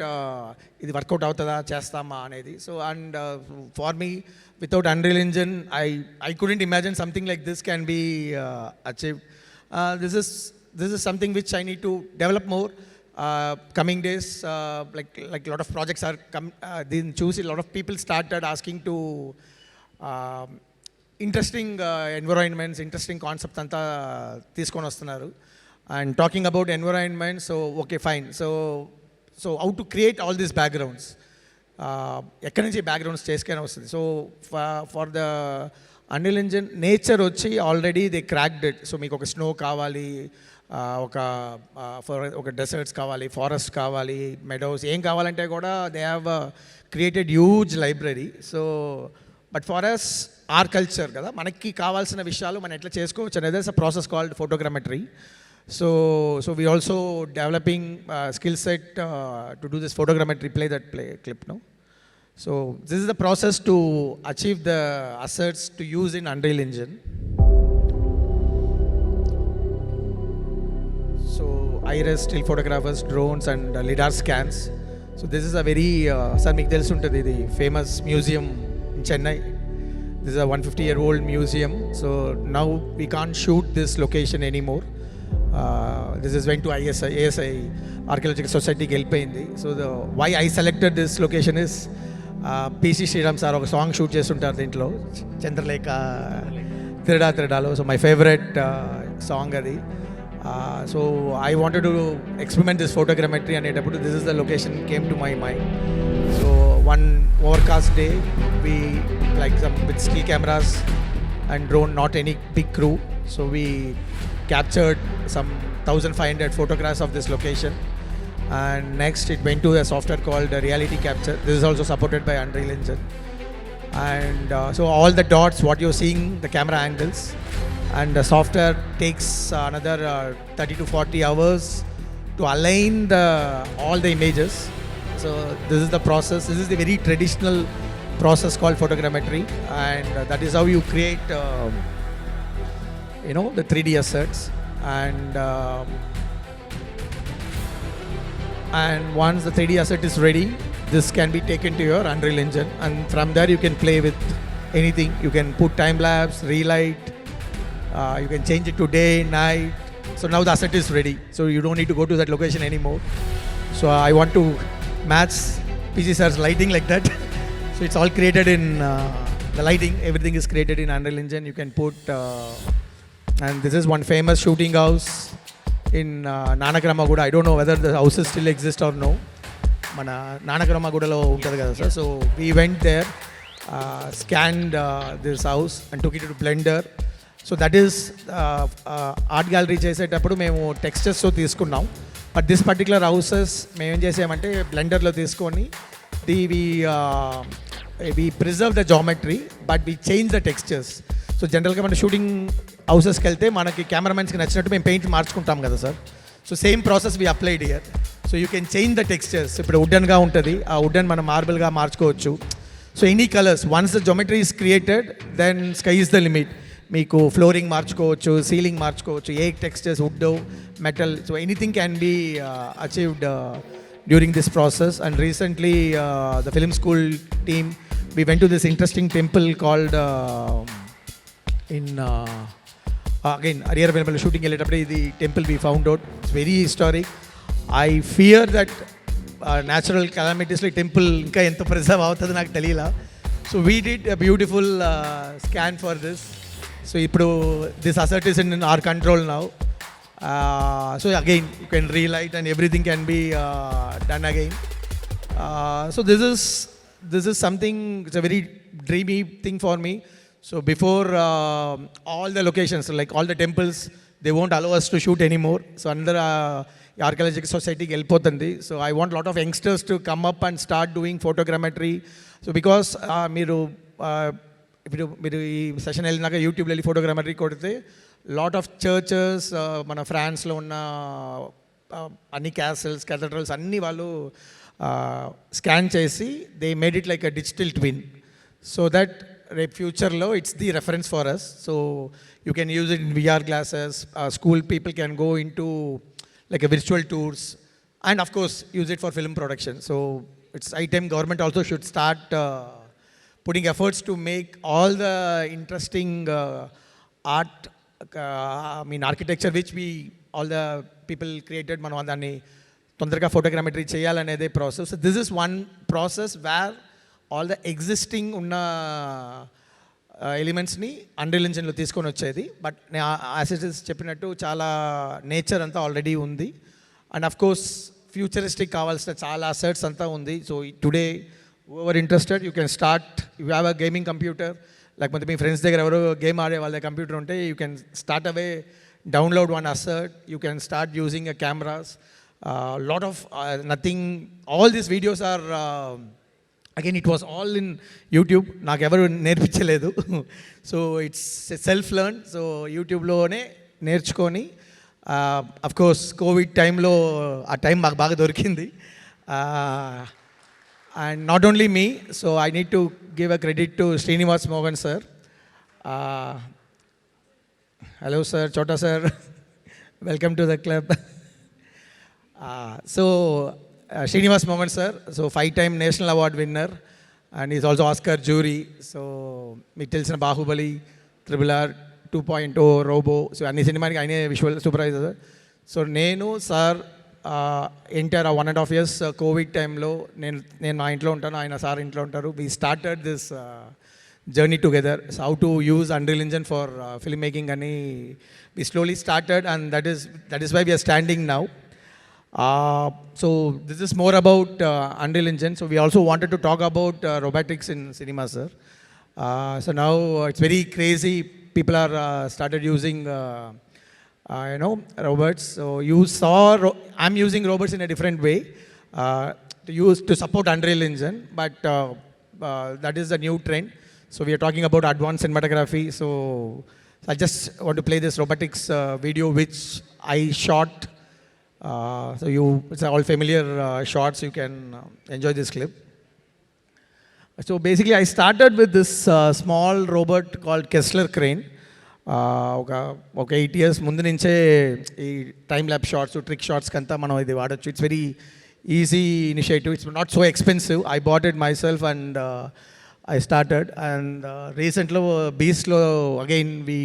ఇది వర్కౌట్ అవుతుందా చేస్తామా అనేది. So and far me without unreal engine I couldn't imagine something like this can be achieve. This is something which I need to develop more coming days. like lot of projects are దీన్ని చూసి lot of people started asking to interesting environments, interesting concept అంతా తీసుకొని వస్తున్నారు. And talking about environment, so okay fine. So how to create all these backgrounds, ఎక్కడి నుంచి backgrounds చేసుకొని వస్తుంది. So for the Unreal Engine nature వచ్చి already they cracked it. So మీకు ఒక స్నో కావాలి, ఒక డెసర్ట్స్ కావాలి, ఫారెస్ట్ కావాలి, మెడోస్ ఏం కావాలంటే కూడా they have created huge library. So but far us our culture కదా, మనకి కావాల్సిన విషయాలు మనం ఎట్లా చేసుకోవచ్చు అనేది it's a process called photogrammetry. So we also developing skill set to do this photogrammetry play clip now. So this is the process to achieve the assets to use in Unreal Engine. So iris, still photographers, drones and lidar scans. So this is a very sir meeku telusuntadi, the famous museum in Chennai. This is a 150-year-old museum. So now we can't shoot this location anymore. This is went to ASI Archaeological Society ki helpayindi. So why I selected this location is PC Sriram sir oka song shoot chestuntaru dintlo, Chandralekha Tiradalo. So my favorite song adi. So I wanted to experiment this photogrammetry anetapudu this is the location came to my mind. So one overcast day, we like some with still cameras and drone, not any big crew. So we captured some 1,500 photographs of this location. And next it went to a software called reality capture. This is also supported by Unreal Engine. And so all the dots, what you're seeing, the camera angles, and the software takes another 30 to 40 hours to align all the images. So this is the process. This is the very traditional process called photogrammetry, and that is how you create the 3D assets. And once the 3D asset is ready, this can be taken to your Unreal Engine, and from there you can play with anything. You can put time lapse, relight, you can change it to day, night. So now the asset is ready, so you don't need to go to that location anymore. So I want to match PC sir's lighting like that. So it's all created in the lighting, everything is created in Unreal Engine. You can put and this is one famous shooting house in Nanakramaguda. I don't know whether the houses still exist or no. Mana Nanakramaguda lo untadi kada sir. So we went there, scanned this house and took it to Blender. So that is art gallery చేసేటప్పుడు మేము టెక్స్చర్స్తో తీసుకున్నాం. But this particular houses మేము ఏం చేసామంటే బ్లెండర్లో తీసుకొని we preserve the geometry but we change the textures. So జనరల్గా మన shooting హౌసెస్కి వెళ్తే మనకి కెమెరామెన్స్కి నచ్చినట్టు మేము పెయింట్ మార్చుకుంటాం కదా sir. So same process we applied here. So you can change the textures. ఇప్పుడు వుడెన్గా ఉంటుంది, ఆ వుడెన్ మనం మార్బుల్గా మార్చుకోవచ్చు. So any colours, once the geometry is created then sky is the limit. మీకు ఫ్లోరింగ్ మార్చుకోవచ్చు, సీలింగ్ మార్చుకోవచ్చు, ఏ textures, wood, metal, so anything can be achieved during this process. And recently the film school team, we went to this interesting temple called in again Ariyar Venapalli shooting వెళ్ళేటప్పుడు ఇది temple we found out it's very historic. I fear that natural calamities like temple ఇంకా ఎంత preserve అవుతుందో నాకు తెలియలా. So we did a beautiful scan for this. So ఇప్పుడు this asset is in our control now. So again you can relight and everything can be done again. So this is something, it's a very dreamy thing for me. So before all the locations, like all the temples, they won't allow us to shoot anymore. So under archaeological society ki వెళ్ళిపోతుంది. So I want a lot of youngsters to come up and start doing photogrammetry. So because మీరు ఈ session వెళ్ళినాక యూట్యూబ్లో వెళ్ళి ఫోటోగ్రామరీ కొడితే lot of churches మన ఫ్రాన్స్లో ఉన్న అన్ని క్యాసల్స్ క్యాథడ్రల్స్ అన్నీ వాళ్ళు స్కాన్ చేసి they made it like a digital twin so that రేపు ఫ్యూచర్లో it's the reference for us so you can use it in VR glasses school people can go into like a virtual tours and of course use it for film production. So it's high time government also should start putting efforts to make all the interesting art, I mean architecture which we all the people created మనం దాన్ని తొందరగా photogrammetry చేయాలనేదే process. So this is one process where all the existing ఉన్న ఎలిమెంట్స్ని unreal ఇంజిన్లో తీసుకొని వచ్చేది but నేను acids చెప్పినట్టు చాలా నేచర్ అంతా ఆల్రెడీ ఉంది అండ్ అఫ్ కోర్స్ ఫ్యూచరిస్టిక్ కావాల్సిన చాలా అసెట్స్ అంతా ఉంది. So today over interested you can start you have a gaming computer లేకపోతే మీ ఫ్రెండ్స్ దగ్గర ఎవరో గేమ్ ఆడే వాళ్ళ కంప్యూటర్ ఉంటే you can start away download one asset you can start using a cameras lot of nothing all these videos are again it was all in YouTube నాకు ఎవరు నేర్పించలేదు so it's self learn so యూట్యూబ్లోనే నేర్చుకొని of course Covid టైంలో ఆ time మాకు బాగా దొరికింది and not only me so I need to give a credit to Srinivas Mohan sir hello sir Chota sir welcome to the club so Srinivas Mohan sir, so 5-time national award winner and he's also Oscar jury. So మీకు తెలిసిన Baahubali triple R 2.0 Robo so అన్ని సినిమాకి ఆయనే visual supervisor. So నేను sir enter 1.5 years COVID టైంలో నేను నా ఇంట్లో ఉంటాను ఆయన సార్ ఇంట్లో ఉంటారు. We started this journey together so how to use Unreal Engine for film making అని we slowly started and that is why we're standing now. So this is more about Unreal Engine. So we also wanted to talk about robotics in cinema, sir. So now it's very crazy. People are started using, robots. So you saw, I'm using robots in a different way to support Unreal Engine, but that is the new trend. So we are talking about advanced cinematography. So I just want to play this robotics video which I shot. So it's all familiar shots, you can enjoy this clip. So basically I started with this small robot called Kessler crane. ఒక 8 years ముందు నుంచే ఈ time lapse shots trick shots కంతా మనం ఇది వాడచ్చు. It's very easy initiative, it's not so expensive. I bought it myself and I started and రీసెంట్లో బీస్ట్లో again we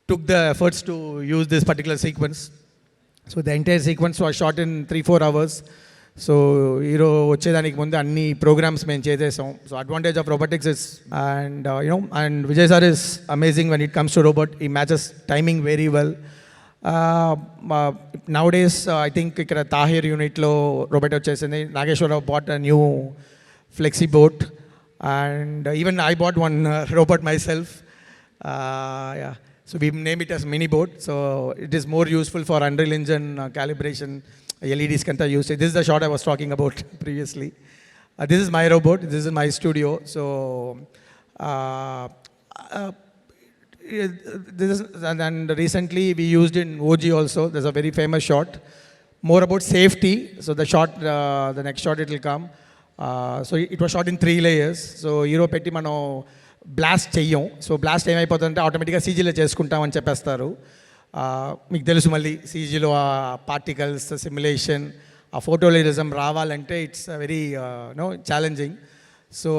took the efforts to use this particular sequence. So the entire sequence was shot in 3-4 hours. So hero వచ్చేదానికి ముందు అన్ని programs మేము చేసేసాం. So advantage of robotics is and and Vijay sir is amazing when it comes to robot. ఈ matches timing very well. Nowadays I think ఇక్కడ తాహిర్ యూనిట్లో robot వచ్చేసింది. Nageswararao bought a new flexi bot and even I bought one robot myself. So we name it as mini board. So it is more useful for Unreal Engine calibration. LEDs can use it. This is the shot I was talking about previously. This is my robot. This is my studio. So this is, and recently we used in OG also. There's a very famous shot. More about safety. So the shot, the next shot it will come. So it was shot in 3 layers. So hero petti mano blast చెయ్యం. So blast ఏమైపోతుందంటే ఆటోమేటిక్గా సీజీలో చేసుకుంటామని చెప్పేస్తారు. మీకు తెలుసు మళ్ళీ సీజీలో ఆ particles simulation ఆ ఫోటోలిరిజం రావాలంటే it's very challenging. So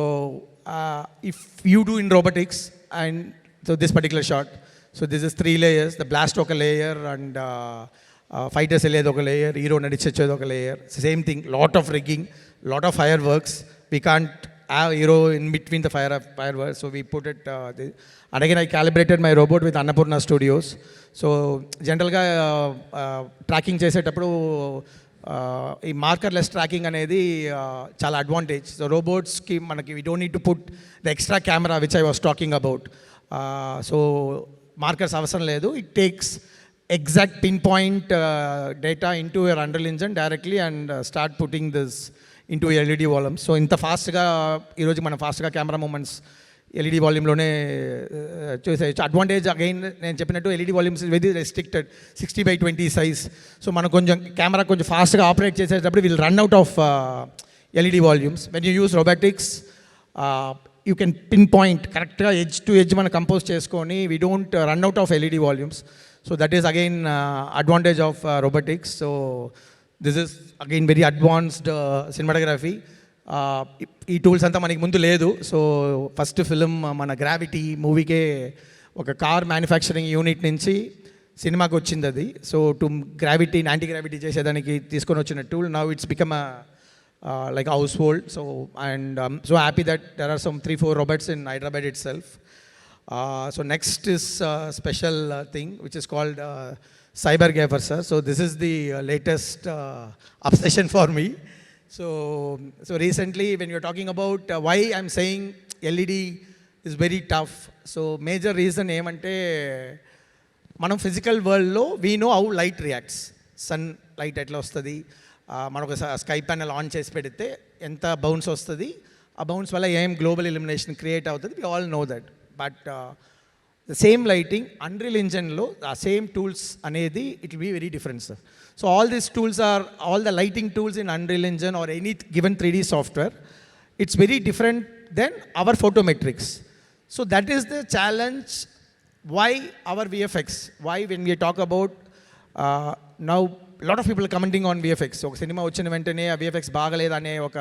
if you do in robotics and so this particular shot so this is 3 layers. The blast ఒక లేయర్ అండ్ ఫైటర్స్ వెళ్ళేది ఒక లేయర్, హీరో నడిచేది ఒక layer. Same thing, lot of rigging, lot of fire works. We can't hero in between the fireworks, so we put it and again I calibrated my robot with Annapurna Studios. So general ga tracking చేసేటప్పుడు ఈ మార్కర్లెస్ tracking అనేది చాలా advantage. So రోబోట్స్కి మనకి we don't need to put the extra camera which I was talking about. So markers అవసరం లేదు. It takes exact pinpoint data into your Unreal Engine directly and start putting this into LED volumes. So ఇంత ఫాస్ట్గా ఈరోజు మనం ఫాస్ట్గా camera movements LED వాల్యూమ్లోనే చూసేయచ్చు. Advantage again నేను చెప్పినట్టు LED volumes very restricted 60/20 size. So మనం కొంచెం కెమెరా కొంచెం ఫాస్ట్గా ఆపరేట్ చేసేటప్పుడు will run out of LED volumes. When you use robotics you can pinpoint కరెక్ట్గా ఎడ్జ్ టు ఎడ్జ్ మనం కంపోజ్ చేసుకొని we don't run out of LED volumes. So that is again advantage of robotics. So this is again very advanced cinematography. ఈ tools అంతా మనకి ముందు లేదు. So first film మన gravity మూవీకే ఒక కార్ మ్యానుఫ్యాక్చరింగ్ యూనిట్ నుంచి సినిమాకి వచ్చింది అది. So to gravity anti gravity చేసేదానికి తీసుకొని వచ్చిన tool now it's become like a household. So and so happy that there are some 3-4 robots in Hyderabad itself. So next is special thing which is called cyber gaffer, sir. So this is the latest obsession for me. So recently when you're talking about why I'm saying LED is very tough, so major reason ఏమంటే మనం physical వరల్డ్లో we know how light reacts. Sun light ఎట్లా వస్తుంది, మనం ఒక sky panel on చేసి పెడితే ఎంత బౌన్స్ వస్తుంది, ఆ బౌన్స్ వల్ల ఏం గ్లోబల్ ఇల్యూమినేషన్ క్రియేట్ అవుతుంది, we all know that. But the same lighting Unreal ఇంజన్లో ఆ సేమ్ టూల్స్ అనేది it will be very different, sir. So all these tools are all the lighting tools in Unreal Engine are any given 3D software, it's very different than our photometrics. So that is the challenge. Why our VFX? Why when we talk about now a lot of people are commenting on VFX. So cinema వచ్చిన వెంటనే ఆ VFX బాగలేదనే ఒక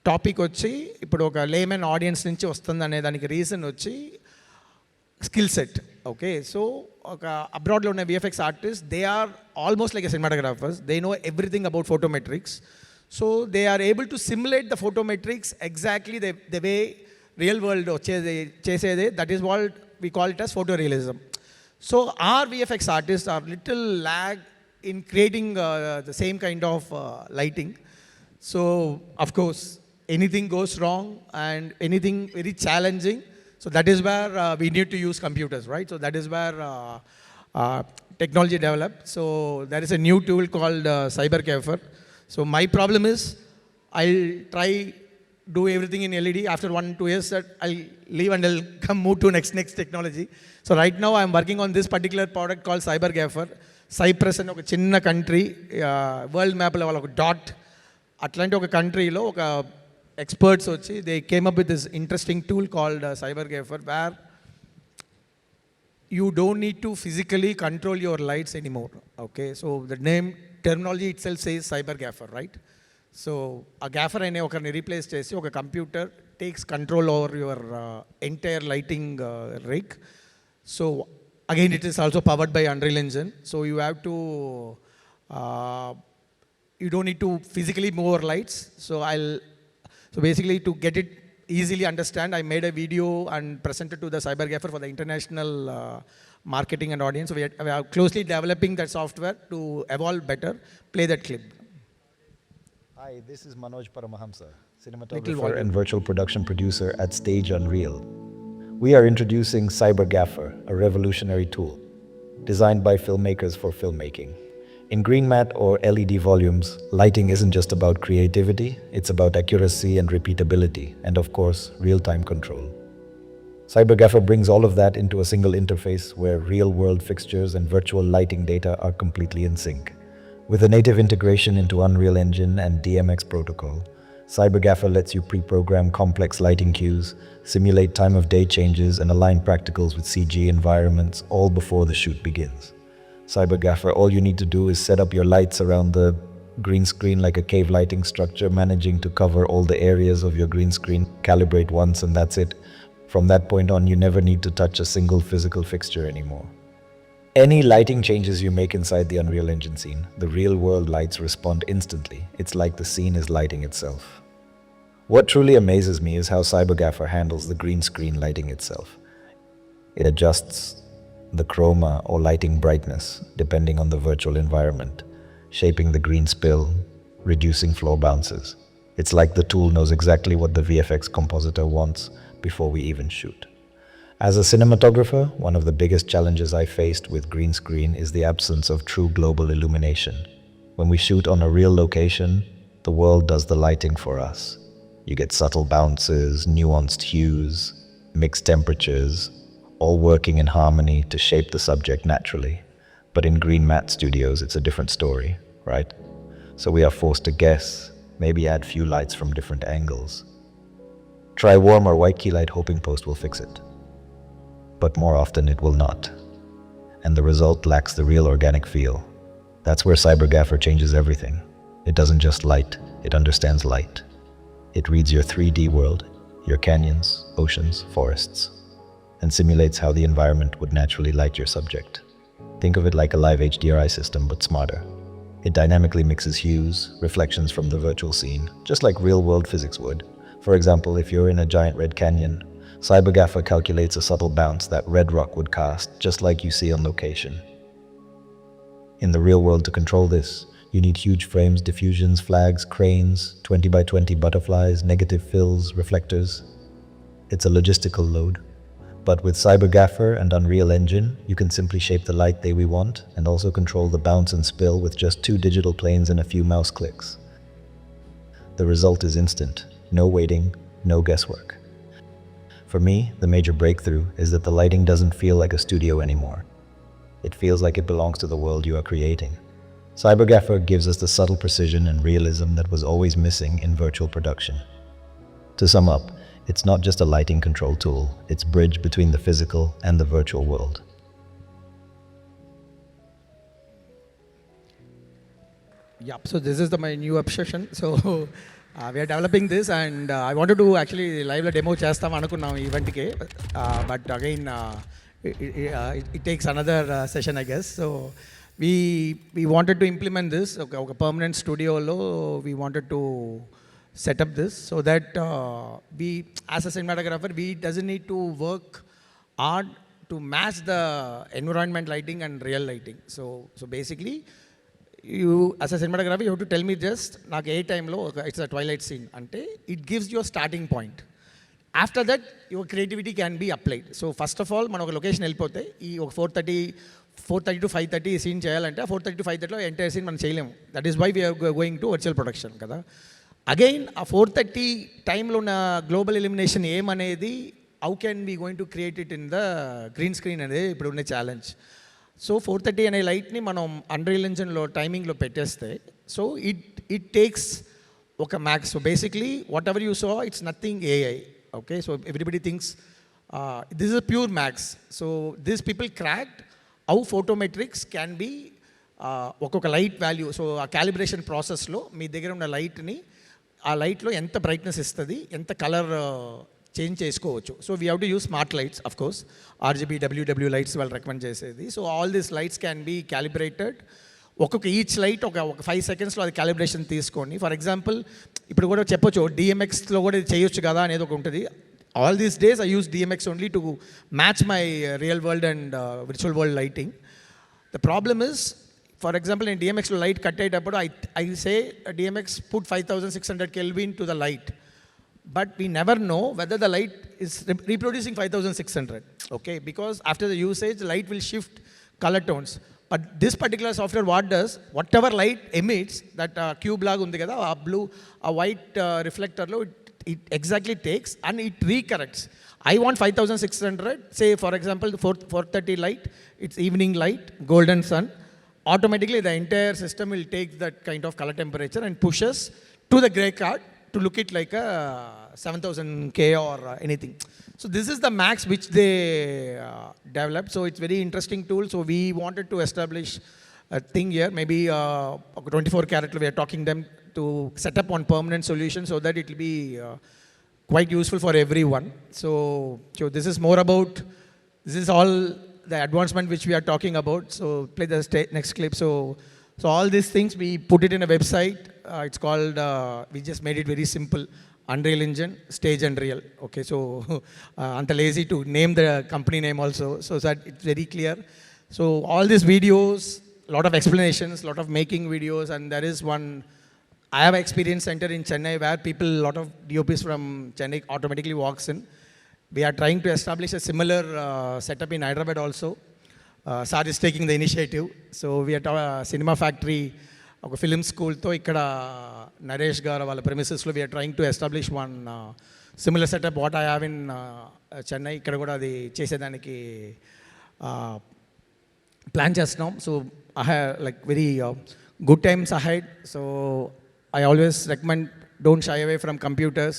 topic వచ్చి ఇప్పుడు ఒక lemon audience నుంచి వస్తుంది అనే దానికి రీజన్ వచ్చి స్కిల్ సెట్. ఓకే, సో ఒక అబ్రాడ్లో ఉన్న VFX artist they are almost like a cinematographers. They know everything about photometrics. So they are able to simulate the photometrics exactly the way real world chesede. That is what we call it as photorealism. So our VFX artists are little lag in creating the same kind of lighting. So of course anything goes wrong and anything very challenging. So that is where we need to use computers, right? So that is where technology developed. So there is a new tool called Cyber Gaffer. So my problem is I'll try do everything in LED. After 1-2 years that I'll leave and I'll come move to next technology. So right now I'm working on this particular product called Cyber Gaffer. Cyprus అని ఒక చిన్న country world మ్యాప్లో వాళ్ళ ఒక dot అట్లాంటి ఒక కంట్రీలో ఒక ఎక్స్పర్ట్స్ వచ్చి they came up with this interesting tool called Cyber Gaffer, where you don't need to physically control your lights anymore. Okay, so the name terminology itself says cyber gaffer, right? So a gaffer ane okarni replace chesi oka computer takes control over your entire lighting rig. So again it is also powered by Unreal Engine. So you have to you don't need to physically move your lights. So basically to get it easily understand, I made a video and presented to the Cyber Gaffer for the international marketing and audience. So we are closely developing that software to evolve better. Play that clip. Hi, this is Manoj Paramahamsa, cinematographer and virtual production producer at Stage Unreal. We are introducing Cyber Gaffer, a revolutionary tool designed by filmmakers for filmmaking. In green mat or LED volumes, lighting isn't just about creativity, it's about accuracy and repeatability, and of course, real-time control. Cyber Gaffer brings all of that into a single interface where real-world fixtures and virtual lighting data are completely in sync. With a native integration into Unreal Engine and DMX protocol, Cyber Gaffer lets you pre-program complex lighting cues, simulate time-of-day changes, and align practicals with CG environments all before the shoot begins. Cyber Gaffer, all you need to do is set up your lights around the green screen like a cave lighting structure, managing to cover all the areas of your green screen, calibrate once, and that's it. From that point on, you never need to touch a single physical fixture anymore. Any lighting changes you make inside the Unreal Engine scene, the real-world lights respond instantly. It's like the scene is lighting itself. What truly amazes me is how Cyber Gaffer handles the green screen lighting itself. It adjusts the chroma or lighting brightness depending on the virtual environment. shaping the green spill, reducing floor bounces. It's like the tool knows exactly what the VFX compositor wants before we even shoot. As a cinematographer, one of the biggest challenges I faced with green screen is the absence of true global illumination. When we shoot on a real location, the world does the lighting for us. You get subtle bounces, nuanced hues, mixed temperatures, all working in harmony to shape the subject naturally. But in green matte studios, it's a different story, right? So we are forced to guess, maybe add few lights from different angles. Try warm or white key light hoping post will fix it. But more often it will not. And the result lacks the real organic feel. That's where CyberGaffer changes everything. It doesn't just light, it understands light. It reads your 3D world, your canyons, oceans, forests, and simulates how the environment would naturally light your subject. Think of it like a live HDRI system, but smarter. It dynamically mixes hues, reflections from the virtual scene, just like real-world physics would. For example, if you're in a giant red canyon, CyberGaffer calculates a subtle bounce that red rock would cast, just like you see on location. In the real world, to control this, you need huge frames, diffusions, flags, cranes, 20 by 20 butterflies, negative fills, reflectors. It's a logistical load. But with CyberGaffer and Unreal Engine, you can simply shape the light that we want and also control the bounce and spill with just 2 digital planes and a few mouse clicks. The result is instant. No waiting, no guesswork. For me, the major breakthrough is that the lighting doesn't feel like a studio anymore. It feels like it belongs to the world you are creating. CyberGaffer gives us the subtle precision and realism that was always missing in virtual production. To sum up, it's not just a lighting control tool, it's a bridge between the physical and the virtual world. Yep, so this is my new obsession. So we are developing this, and I wanted to actually live demo chestam anukunnam event ke, but again it takes another session, I guess. So we wanted to implement this. Okay, permanent studio lo we wanted to set up this so that we, as a cinematographer, we doesn't need to work hard to match the environment lighting and real lighting. So basically, you as a cinematographer, you have to tell me just like a time lo it's a twilight scene ante it gives you a starting point. After that, your creativity can be applied. So first of all, మనం ఒక location వెళ్ళిపోతే ఈ ఒక 4:30 to 5:30 scene చేయాలంటే 4:30 to 5:30లో entire scene మనం చేయలేము. That is why we're going to virtual production కదా. Again ఆ 4:30 టైంలో ఉన్న గ్లోబల్ ఎలిమినేషన్ ఏమనేది how can we going to create it in the green screen అనేది ఇప్పుడు ఉన్న ఛాలెంజ్. సో 4:30 అనే లైట్ని మనం అన్రియల్ ఇంజిన్లో టైమింగ్లో పెట్టేస్తే సో ఇట్ టేక్స్ ఒక max. So basically what ever you saw it's nothing AI. Okay, so everybody thinks this is a pure max. So these people cracked how photometrics can be ఒక్కొక్క light value. So ఆ calibration ప్రాసెస్లో మీ దగ్గర ఉన్న లైట్ని ఆ లైట్లో ఎంత brightness ఇస్తుంది, ఎంత కలర్ చేంజ్ చేసుకోవచ్చు. So we have to use smart lights, of course RGB WW lights వాళ్ళు రికమెండ్ చేసేది. So all these lights can be calibrated. ఒక్కొక్క ఈచ్ లైట్ ఒక 5 సెకండ్స్లో అది క్యాలిబ్రేషన్ తీసుకొని, ఫర్ ఎగ్జాంపుల్ ఇప్పుడు కూడా చెప్పొచ్చు డిఎంఎక్స్లో కూడా ఇది చేయొచ్చు కదా అనేది ఒక ఉంటుంది. All these days I use DMX only to match my real world and virtual world lighting. The problem is, for example నేను డిఎంఎక్స్లో లైట్ కట్ అయ్యేటప్పుడు I say DMX put 5600 kelvin to the light, but we never know whether the light is reproducing 5600, okay, because after the usage light will shift color tones. But this particular software what does, whatever light emits, that cube lag undi kada, a blue a white reflector lo it exactly takes and it recorrects. I want 5600, say for example the 4:30 light, it's evening light, golden sun, automatically the entire system will take that kind of color temperature and pushes to the gray card to look it like a 7000K or anything. So this is the max which they developed. So it's very interesting tool. So we wanted to establish a thing here, maybe 24 karat we are talking them to set up one permanent solution so that it will be quite useful for everyone. So this is more about, this is all the advancement which we are talking about. So play the next clip. So all these things we put it in a website. It's called, we just made it very simple, Unreal Engine, Stage and Real. Okay, so I'm lazy to name the company name also, so that it's very clear. So all these videos, a lot of explanations, a lot of making videos, and there is one, I have experience center in Chennai where people, a lot of DOPs from Chennai automatically walks in. We are trying to establish a similar setup in Hyderabad also. Sir is taking the initiative. So we are Cinema Factory, a film school, to ikkada Naresh Gara wala premises lo we are trying to establish one similar setup what I have in Chennai. Ikkada kuda adi chesedaniki plan chestunam. So I have like very good times ahead. So I always recommend don't shy away from computers.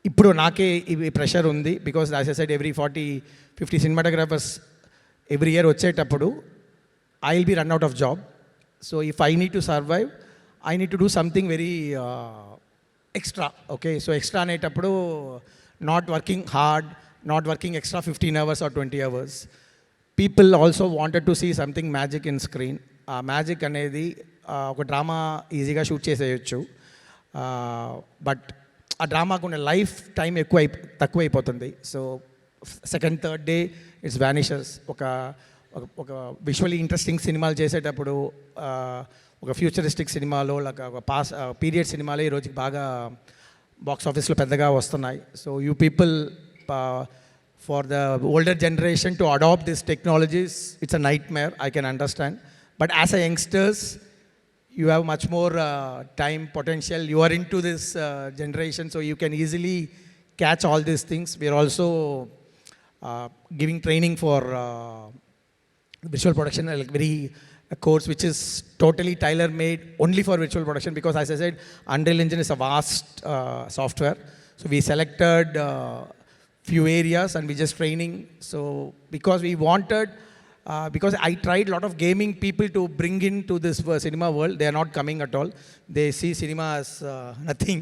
ఇప్పుడు నాకే ఇవి pressure ఉంది because as I said every 40-50 cinematographers every year వచ్చేటప్పుడు I will be run out of job. So if I need to survive I need to do something very extra. Okay, so extra అనేటప్పుడు not working hard, not working extra 15 hours or 20 hours. People also wanted to see something magic in screen. ఆ magic అనేది ఒక drama ఈజీగా shoot చేసేయచ్చు, but ఆ డ్రామాకు ఉన్న life time తక్కువైపోతుంది. So second third day it's vanishes. ఒక విజువల్లీ ఇంట్రెస్టింగ్ సినిమాలు చేసేటప్పుడు ఒక ఫ్యూచరిస్టిక్ సినిమాలో లేక ఒక పీరియడ్ సినిమాలో ఈ రోజుకి బాగా బాక్స్ ఆఫీస్లో పెద్దగా వస్తున్నాయి. So you people for the older generation to adapt this technologies it's a nightmare, I can understand. But as a youngsters you have much more time potential. You are into this generation, so you can easily catch all these things. We are also giving training for visual production, like very a course which is totally tailor-made only for visual production, because as I said, Unreal Engine is a vast software. So we selected few areas and we just training. So because we wanted, because I tried a lot of gaming people to bring into this cinema world, they are not coming at all. They see cinema as nothing.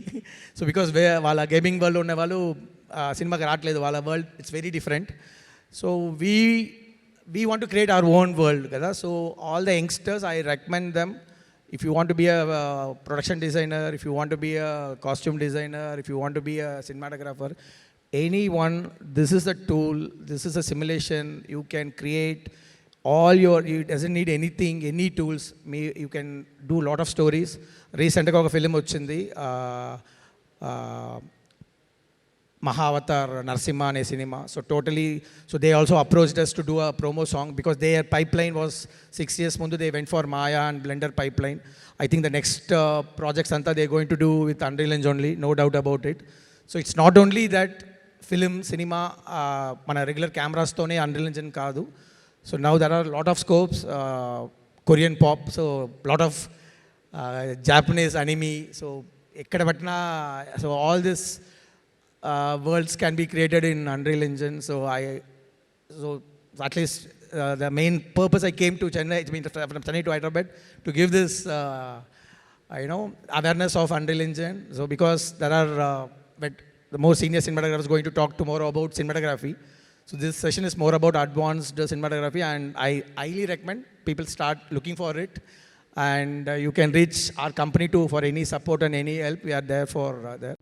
So because wala gaming world unna vallu cinema ki raatledu, wala world it's very different. So we want to create our own world kada. So all the youngsters, I recommend them, if you want to be a production designer, if you want to be a costume designer, if you want to be a cinematographer, anyone, this is a tool, this is a simulation. You can create all your, it doesn't need anything, any tools. You can do a lot of stories. Recently oka film ochindi Mahavatar Narsimha ane cinema. So totally, so they also approached us to do a promo song because their pipeline was 6 years mundu they went for Maya and Blender pipeline. I think the next projects anta they are going to do with Unreal Engine only, no doubt about it. So it's not only that film cinema mana regular cameras tone Unreal Engine kaadu. So now there are a lot of scopes, Korean pop, so lot of Japanese anime. So ekkada patna, so all this worlds can be created in Unreal Engine. So at least the main purpose I came to Chennai, I mean from Chennai to Hyderabad, to give this awareness of Unreal Engine. So because there are the more senior cinematographers going to talk tomorrow about cinematography. So this session is more about advanced cinematography, and I highly recommend people start looking for it. And you can reach our company too for any support and any help. We are there for there.